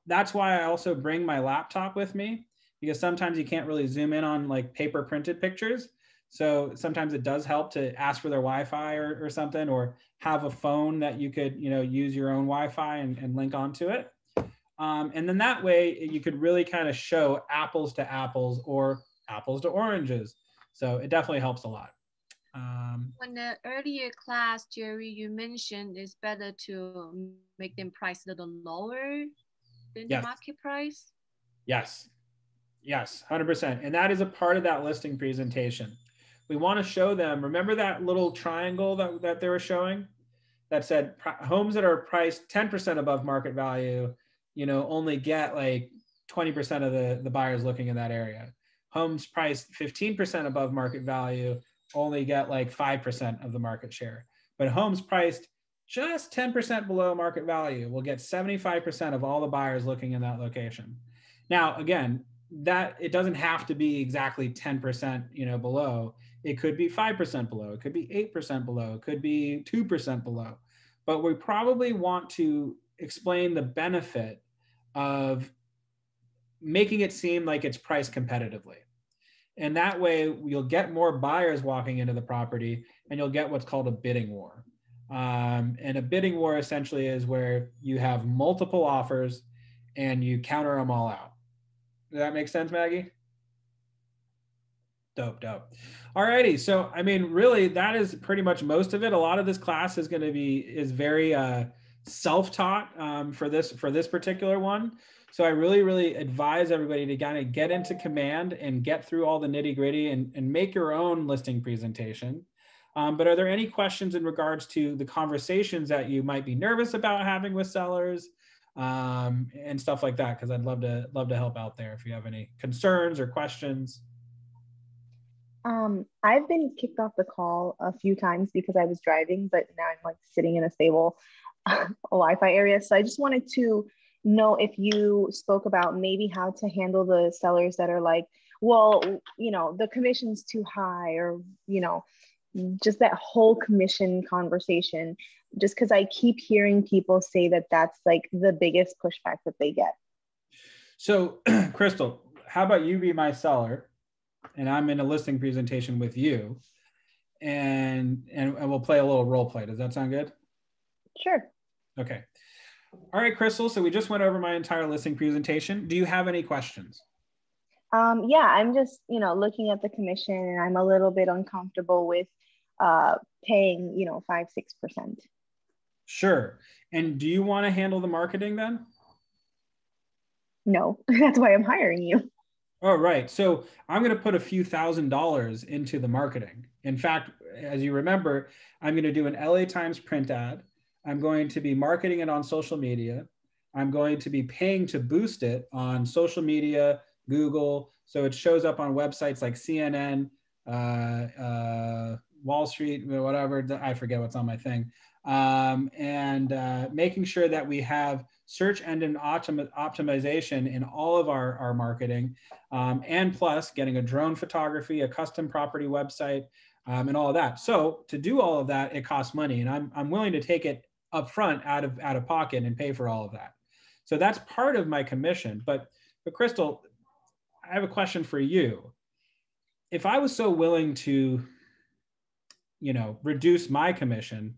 S1: That's why I also bring my laptop with me, because sometimes you can't really zoom in on like paper printed pictures. So sometimes it does help to ask for their Wi-Fi or something, or have a phone that you could, use your own Wi-Fi and link onto it. And then that way you could really kind of show apples to apples or apples to oranges. So it definitely helps a lot.
S4: On the earlier class, Jerry, you mentioned it's better to make them price a little lower than the market price.
S1: Yes, 100%. And that is a part of that listing presentation. We want to show them, remember that little triangle that they were showing that said homes that are priced 10% above market value, only get like 20% of the buyers looking in that area. Homes priced 15% above market value only get like 5% of the market share. But homes priced just 10% below market value will get 75% of all the buyers looking in that location. Now, again, that it doesn't have to be exactly 10%, below. It could be 5% below. It could be 8% below. It could be 2% below. But we probably want to explain the benefit of making it seem like it's priced competitively. And that way you'll get more buyers walking into the property, and you'll get what's called a bidding war. And a bidding war essentially is where you have multiple offers and you counter them all out. Does that make sense, Maggie? Dope. All righty. So, really, that is pretty much most of it. A lot of this class is very self-taught for this particular one. So I really advise everybody to kind of get into command and get through all the nitty gritty and make your own listing presentation. But are there any questions in regards to the conversations that you might be nervous about having with sellers and stuff like that? Because I'd love to help out there if you have any concerns or questions.
S12: I've been kicked off the call a few times because I was driving, but now I'm like sitting in a stable Wi-Fi area. So I just wanted to know if you spoke about maybe how to handle the sellers that are like, well, the commission's too high, or, just that whole commission conversation, just because I keep hearing people say that that's like the biggest pushback that they get. So
S1: Crystal, how about you be my seller and I'm in a listing presentation with you, and we'll play a little role play. Does that sound good?
S12: Sure.
S1: Okay. All right, Crystal. So we just went over my entire listing presentation. Do you have any questions?
S12: Yeah, I'm just, looking at the commission, and I'm a little bit uncomfortable with paying, 5-6%.
S1: Sure. And do you want to handle the marketing then?
S12: No, that's why I'm hiring you.
S1: Oh, right. So I'm going to put a few $1,000s into the marketing. In fact, as you remember, I'm going to do an LA Times print ad. I'm going to be marketing it on social media. I'm going to be paying to boost it on social media, Google. So it shows up on websites like CNN, Wall Street, whatever. I forget what's on my thing. And making sure that we have search engine optimization in all of our marketing, and plus getting a drone photography, a custom property website, and all of that. So to do all of that, it costs money, and I'm willing to take it upfront out of pocket and pay for all of that. So that's part of my commission. But Crystal, I have a question for you. If I was so willing to, reduce my commission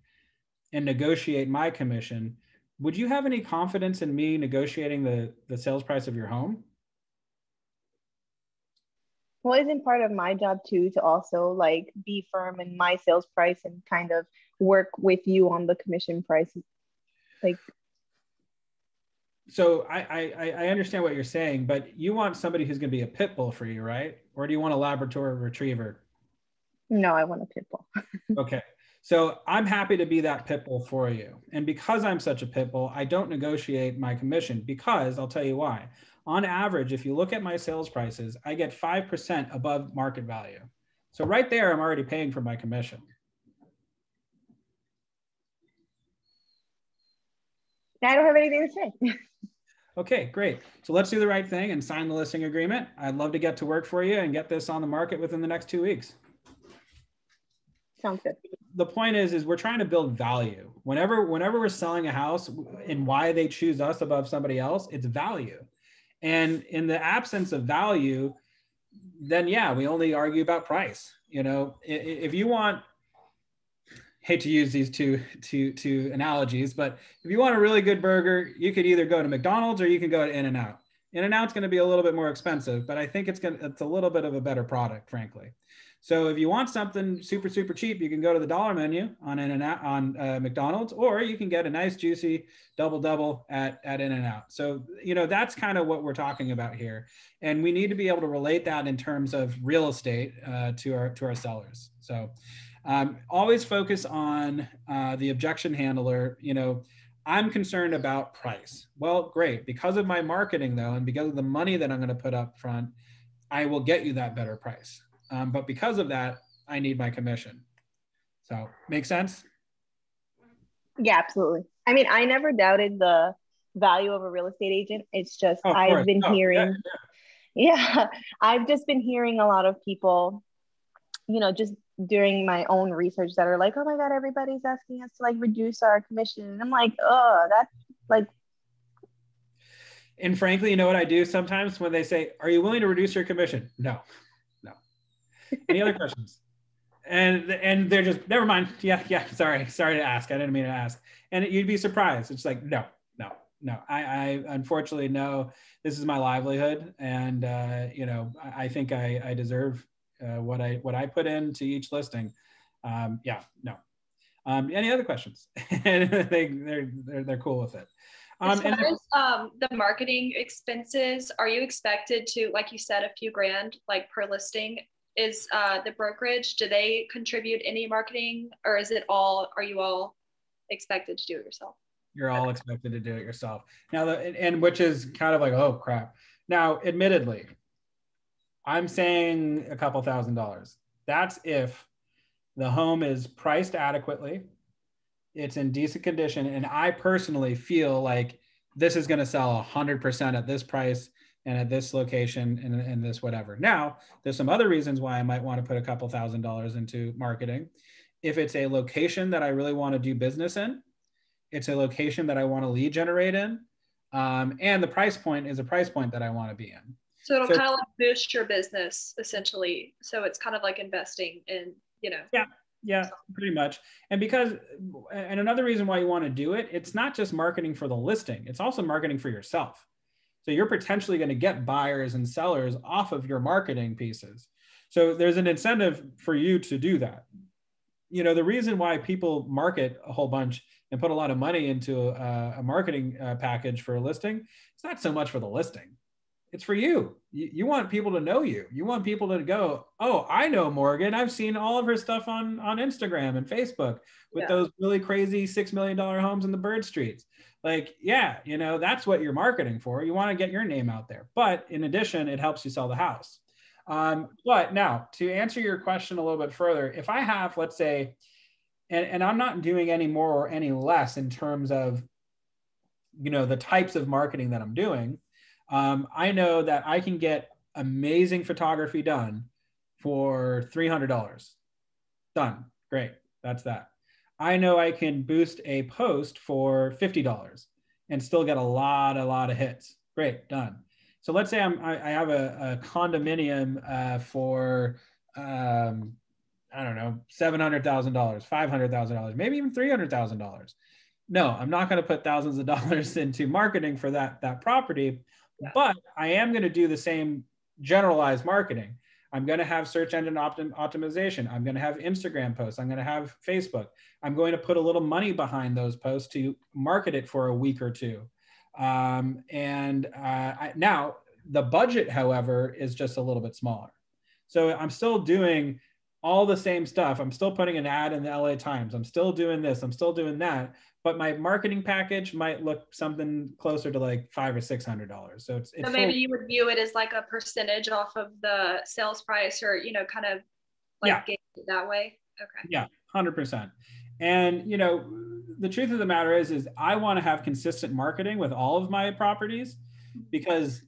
S1: and negotiate my commission, would you have any confidence in me negotiating the sales price of your home?
S12: Well, isn't part of my job too to also like be firm in my sales price and kind of work with you on the commission price? Like,
S1: so I understand what you're saying, but you want somebody who's going to be a pit bull for you, right? Or do you want a Labrador retriever?
S12: No, I want a pit bull.
S1: Okay. So I'm happy to be that pit bull for you. And because I'm such a pit bull, I don't negotiate my commission, because I'll tell you why. On average, if you look at my sales prices, I get 5% above market value. So right there, I'm already paying for my commission.
S12: I don't have anything to say.
S1: Okay, great. So let's do the right thing and sign the listing agreement. I'd love to get to work for you and get this on the market within the next 2 weeks.
S12: Sounds good.
S1: The point is we're trying to build value. Whenever we're selling a house, and why they choose us above somebody else, it's value. And in the absence of value, then yeah, we only argue about price. If you want, hate to use these two analogies, but if you want a really good burger, you could either go to McDonald's or you can go to In-N-Out. In-N-Out's going to be a little bit more expensive, but I think it's a little bit of a better product, frankly. So if you want something super, super cheap, you can go to the dollar menu on In-N-Out, on McDonald's, or you can get a nice juicy double at In-N-Out. So, that's kind of what we're talking about here. And we need to be able to relate that in terms of real estate to our sellers. So always focus on the objection handler. I'm concerned about price. Well, great. Because of my marketing though, and because of the money that I'm going to put up front, I will get you that better price. But because of that, I need my commission. So make sense?
S12: Yeah, absolutely. I mean, I never doubted the value of a real estate agent. It's just, I've been hearing, I've just been hearing a lot of people, just during my own research that are like, oh my God, everybody's asking us to like reduce our commission. And I'm like, oh, that's like.
S1: And frankly, you know what I do sometimes when they say, are you willing to reduce your commission? No. Any other questions? And they're just, never mind. Yeah. Sorry to ask. I didn't mean to ask. And you'd be surprised. It's like, no. I unfortunately know this is my livelihood, and I think I deserve what I put into each listing. Any other questions? And they're cool with it.
S3: As far as the marketing expenses, are you expected to, like you said, a few grand like per listing? Is the brokerage, do they contribute any marketing, or are you all expected to do it yourself?
S1: You're all expected to do it yourself. Now, and which is kind of like, oh crap. Now, admittedly, I'm saying a couple $1,000s. That's if the home is priced adequately, it's in decent condition, and I personally feel like this is going to sell 100% at this price and at this location and this whatever. Now, there's some other reasons why I might want to put a couple $1,000s into marketing. If it's a location that I really want to do business in, it's a location that I want to lead generate in, and the price point is a price point that I want to be in.
S3: So it'll kind of like boost your business essentially. So it's kind of like investing in,
S1: Yeah, pretty much. And another reason why you want to do it, it's not just marketing for the listing, it's also marketing for yourself. So you're potentially going to get buyers and sellers off of your marketing pieces. So there's an incentive for you to do that. The reason why people market a whole bunch and put a lot of money into a marketing package for a listing, it's not so much for the listing. It's for you. You want people to know you. You want people to go, oh, I know Morgan. I've seen all of her stuff on Instagram and Facebook with those really crazy $6 million homes in the bird streets. Like, yeah, you know, that's what you're marketing for. You want to get your name out there. But in addition, it helps you sell the house. But now to answer your question a little bit further, if I have, let's say, and I'm not doing any more or any less in terms of, you know, the types of marketing that I'm doing, I know that I can get amazing photography done for $300. Done. Great. That's that. I know I can boost a post for $50 and still get a lot of hits. Great. Done. So let's say I have a condominium for, I don't know, $700,000, $500,000, maybe even $300,000. No, I'm not going to put thousands of dollars into marketing for that property. But I am going to do the same generalized marketing. I'm going to have search engine optimization. I'm going to have Instagram posts. I'm going to have Facebook. I'm going to put a little money behind those posts to market it for a week or two. Now the budget, however, is just a little bit smaller. So I'm still doing all the same stuff. I'm still putting an ad in the LA Times. I'm still doing this. I'm still doing that. But my marketing package might look something closer to like $500 or $600. So it's
S3: so maybe you would view it as like a percentage off of the sales price, or, you know, kind of like gauge it that way. Okay.
S1: Yeah, 100%. And, you know, the truth of the matter is I want to have consistent marketing with all of my properties, because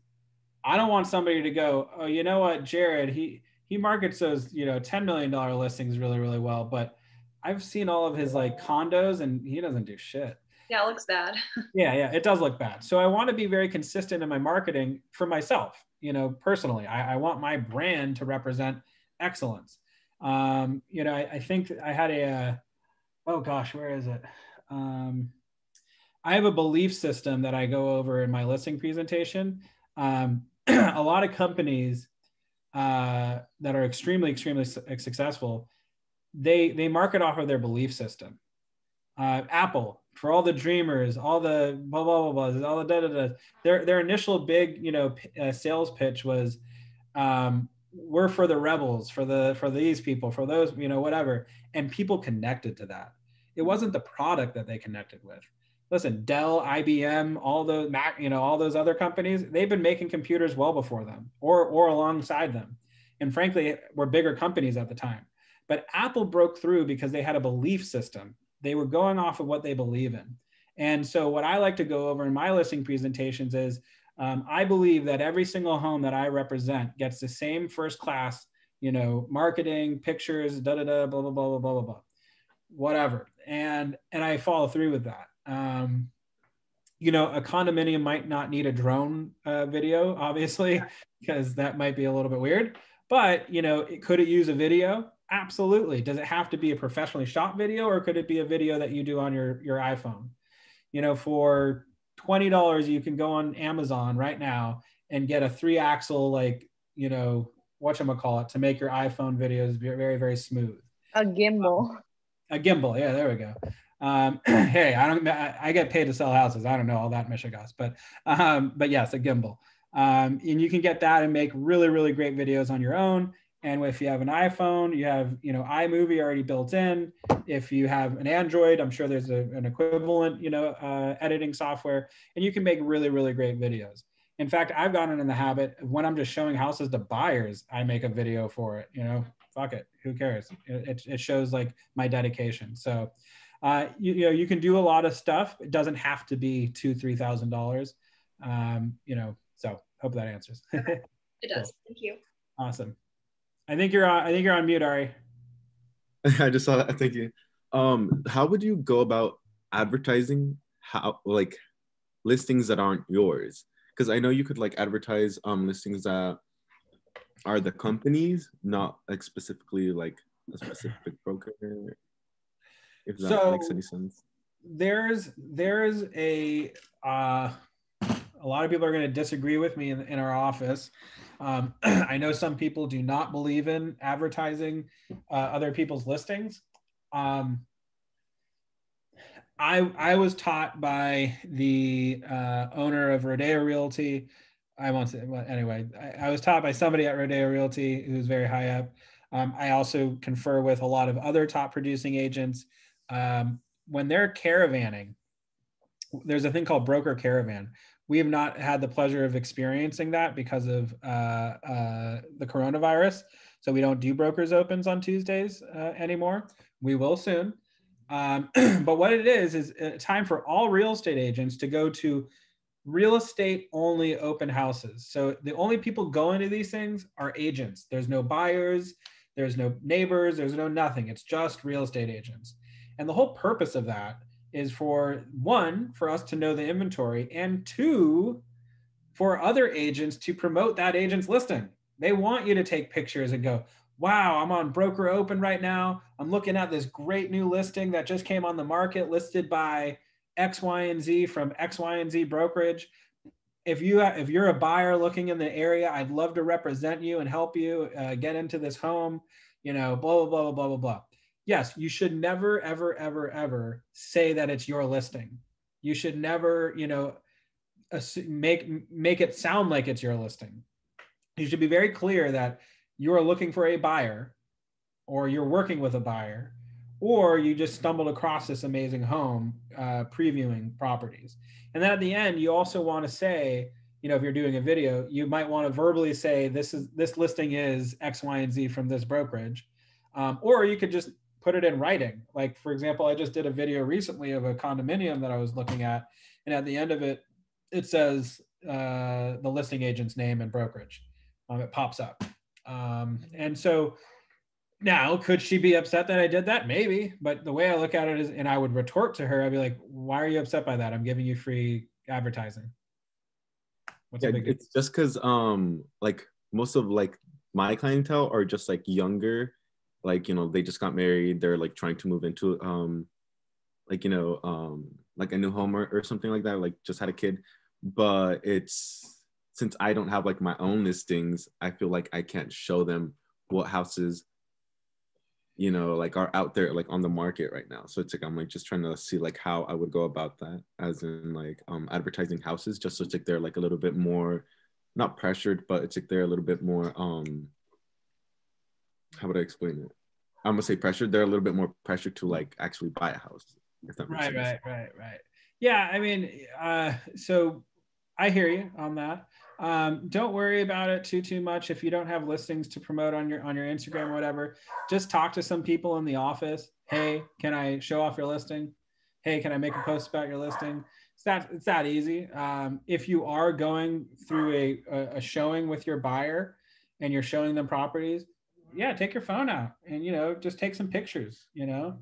S1: I don't want somebody to go, oh, you know what, Jared, he markets those, you know, $10 million listings really, really well, but I've seen all of his like condos and he doesn't do shit.
S3: Yeah, it looks bad.
S1: Yeah, it does look bad. So I want to be very consistent in my marketing for myself, you know, personally. I want my brand to represent excellence. You know, I think I had oh gosh, where is it? I have a belief system that I go over in my listing presentation. A lot of companies that are extremely successful, they market off of their belief system. Apple, for all the dreamers, all the blah blah blah blah, all the da da da. Their initial big, you know, sales pitch was, we're for the rebels, for these people, for those, you know, whatever. And people connected to that. It wasn't the product that they connected with. Listen, Dell, IBM, all the Mac, you know, all those other companies, they've been making computers well before them, or alongside them. And frankly, were bigger companies at the time. But Apple broke through because they had a belief system. They were going off of what they believe in. And so what I like to go over in my listing presentations is, I believe that every single home that I represent gets the same first class, you know, marketing, pictures, blah, blah, blah, blah, blah, blah, whatever. And I follow through with that. You know, a condominium might not need a drone video, obviously, because that might be a little bit weird. But, you know, could it use a video? Absolutely. Does it have to be a professionally shot video, or could it be a video that you do on your iPhone? You know, for $20, you can go on Amazon right now and get a 3-axle, like, you know, whatchamacallit, to make your iPhone videos very, very smooth.
S12: A gimbal.
S1: A gimbal. Yeah, there we go. Hey, I get paid to sell houses. I don't know all that Michigas, but yes, a gimbal. And you can get that and make really, really great videos on your own. And if you have an iPhone, you have, you know, iMovie already built in. If you have an Android, I'm sure there's an equivalent, you know, editing software, and you can make really, really great videos. In fact, I've gotten in the habit of, when I'm just showing houses to buyers, I make a video for it. You know, fuck it, who cares? It shows like my dedication. So, you know, you can do a lot of stuff. It doesn't have to be $2,000-$3,000. You know, so hope that answers.
S3: It does. Cool. Thank you.
S1: Awesome. I think you're on mute, Ari.
S2: I just saw that. Thank you. How would you go about advertising like listings that aren't yours? Because I know you could like advertise listings that are the companies, not like specifically like a specific broker. If that makes any sense.
S1: There's a lot of people are going to disagree with me in our office. I know some people do not believe in advertising other people's listings. I was taught by the owner of Rodeo Realty I won't say, well, anyway, I was taught by somebody at Rodeo Realty who's very high up. I also confer with a lot of other top producing agents. When they're caravanning, there's a thing called broker caravan. We have not had the pleasure of experiencing that because of the coronavirus. So we don't do brokers opens on Tuesdays anymore. We will soon. But what it is a time for all real estate agents to go to real estate only open houses. So the only people going to these things are agents. There's no buyers, there's no neighbors, there's no nothing. It's just real estate agents. And the whole purpose of that is for one, for us to know the inventory, and two, for other agents to promote that agent's listing. They want you to take pictures and go, wow, I'm on Broker Open right now. I'm looking at this great new listing that just came on the market, listed by X, Y, and Z from X, Y, and Z brokerage. If you're a buyer looking in the area, I'd love to represent you and help you get into this home, you know, blah, blah, blah, blah, blah, blah, blah. Yes, you should never, ever, ever, ever say that it's your listing. You should never, you know, make it sound like it's your listing. You should be very clear that you are looking for a buyer, or you're working with a buyer, or you just stumbled across this amazing home previewing properties. And then at the end, you also want to say, you know, if you're doing a video, you might want to verbally say, this listing is X, Y, and Z from this brokerage. Or you could just put it in writing. Like, for example, I just did a video recently of a condominium that I was looking at. And at the end of it, it says the listing agent's name and brokerage. It pops up. And so now, could she be upset that I did that? Maybe. But the way I look at it is, and I would retort to her, I'd be like, why are you upset by that? I'm giving you free advertising. What's the big deal?
S2: It's just because like most of like my clientele are just like younger, like, you know, they just got married, they're like trying to move into like, you know, like a new home or something like that, like just had a kid. But it's, since I don't have like my own listings, I feel like I can't show them what houses, you know, like are out there like on the market right now. So it's like I'm like just trying to see like how I would go about that, as in like advertising houses, just so it's like they're like a little bit more not pressured, but it's like they're a little bit more how would I explain it? I'm gonna say pressured. They're a little bit more pressured to like actually buy a house. If that makes sense.
S1: Right. Yeah, I mean, so I hear you on that. Don't worry about it too much. If you don't have listings to promote on your Instagram or whatever, just talk to some people in the office. Hey, can I show off your listing? Hey, can I make a post about your listing? It's that easy. If you are going through a showing with your buyer and you're showing them properties, yeah, take your phone out and, you know, just take some pictures, you know,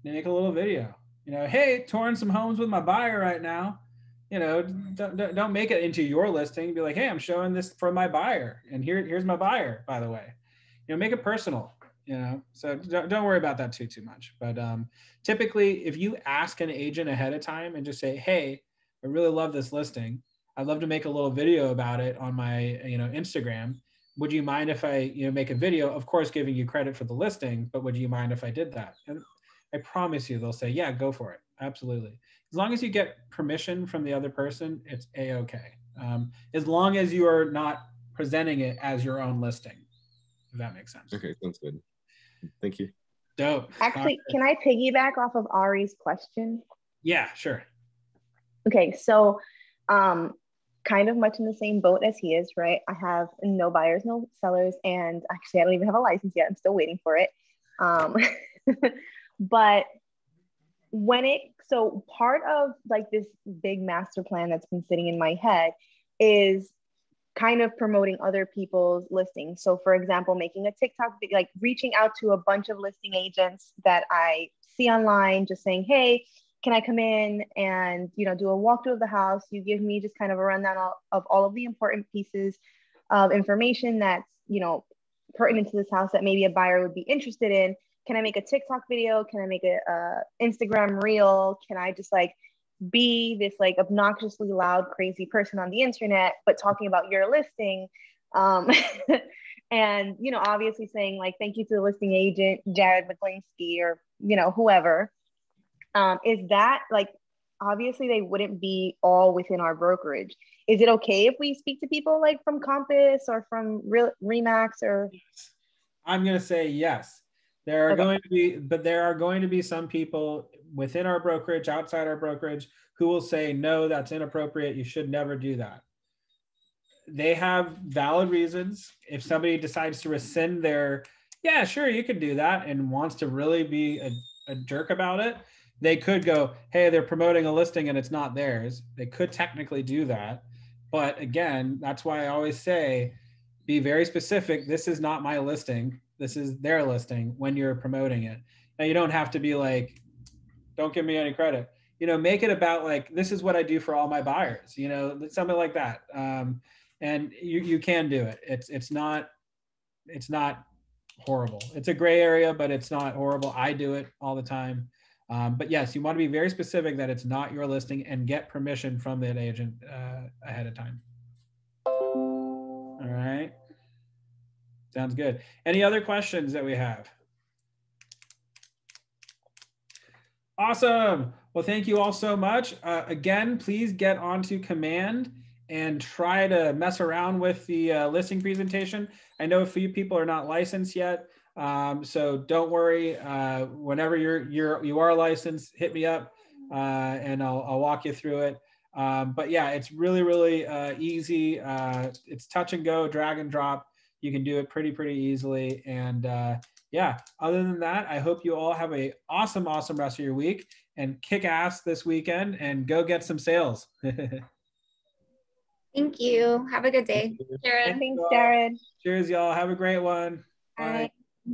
S1: make a little video, you know, hey, touring some homes with my buyer right now. You know, don't make it into your listing. Be like, hey, I'm showing this for my buyer, and here's my buyer, by the way. You know, make it personal. You know, so don't worry about that too much. But typically, if you ask an agent ahead of time and just say, hey, I really love this listing. I'd love to make a little video about it on my, you know, Instagram. Would you mind if I, you know, make a video? Of course, giving you credit for the listing, but would you mind if I did that? And I promise you, they'll say, yeah, go for it. Absolutely. As long as you get permission from the other person, it's a-okay. As long as you are not presenting it as your own listing, if that makes sense.
S2: Okay, sounds good. Thank you.
S1: Dope.
S12: Actually, can I piggyback off of Ari's question?
S1: Yeah, sure.
S12: Okay, so kind of much in the same boat as he is, right? I have no buyers, no sellers, and actually I don't even have a license yet. I'm still waiting for it. But so part of like this big master plan that's been sitting in my head is kind of promoting other people's listings. So for example, making a TikTok, like reaching out to a bunch of listing agents that I see online, just saying, hey, can I come in and, you know, do a walkthrough of the house? You give me just kind of a rundown of all of the important pieces of information that's, you know, pertinent to this house that maybe a buyer would be interested in. Can I make a TikTok video? Can I make a Instagram reel? Can I just like be this like obnoxiously loud, crazy person on the internet, but talking about your listing? And, you know, obviously saying like, thank you to the listing agent, Jared McClinsky, or, you know, whoever. Is that like, obviously they wouldn't be all within our brokerage. Is it okay if we speak to people like from Compass or from Remax or?
S1: I'm going to say yes. There are going to be some people within our brokerage, outside our brokerage, who will say, no, that's inappropriate. You should never do that. They have valid reasons. If somebody decides to rescind their, yeah, sure, you can do that, and wants to really be a jerk about it, they could go, hey, they're promoting a listing and it's not theirs. They could technically do that. But again, that's why I always say, be very specific. This is not my listing. This is their listing when you're promoting it. Now, you don't have to be like, don't give me any credit. Make it about like, this is what I do for all my buyers, something like that. And you can do it. It's not horrible. It's a gray area, but it's not horrible. I do it all the time. But yes, you want to be very specific that it's not your listing and get permission from that agent ahead of time. All right. Sounds good. Any other questions that we have? Awesome. Well, thank you all so much. Again, please get onto Command and try to mess around with the listing presentation. I know a few people are not licensed yet. So don't worry. Whenever you are licensed, hit me up and I'll walk you through it. But yeah, it's really, really easy. It's touch and go, drag and drop. You can do it pretty easily. And yeah, other than that, I hope you all have a awesome rest of your week and kick ass this weekend and go get some sales.
S5: Thank you. Have a good day.
S3: Jared.
S12: Thanks, Jared.
S1: Cheers, y'all. Have a great one. Bye.
S5: Bye.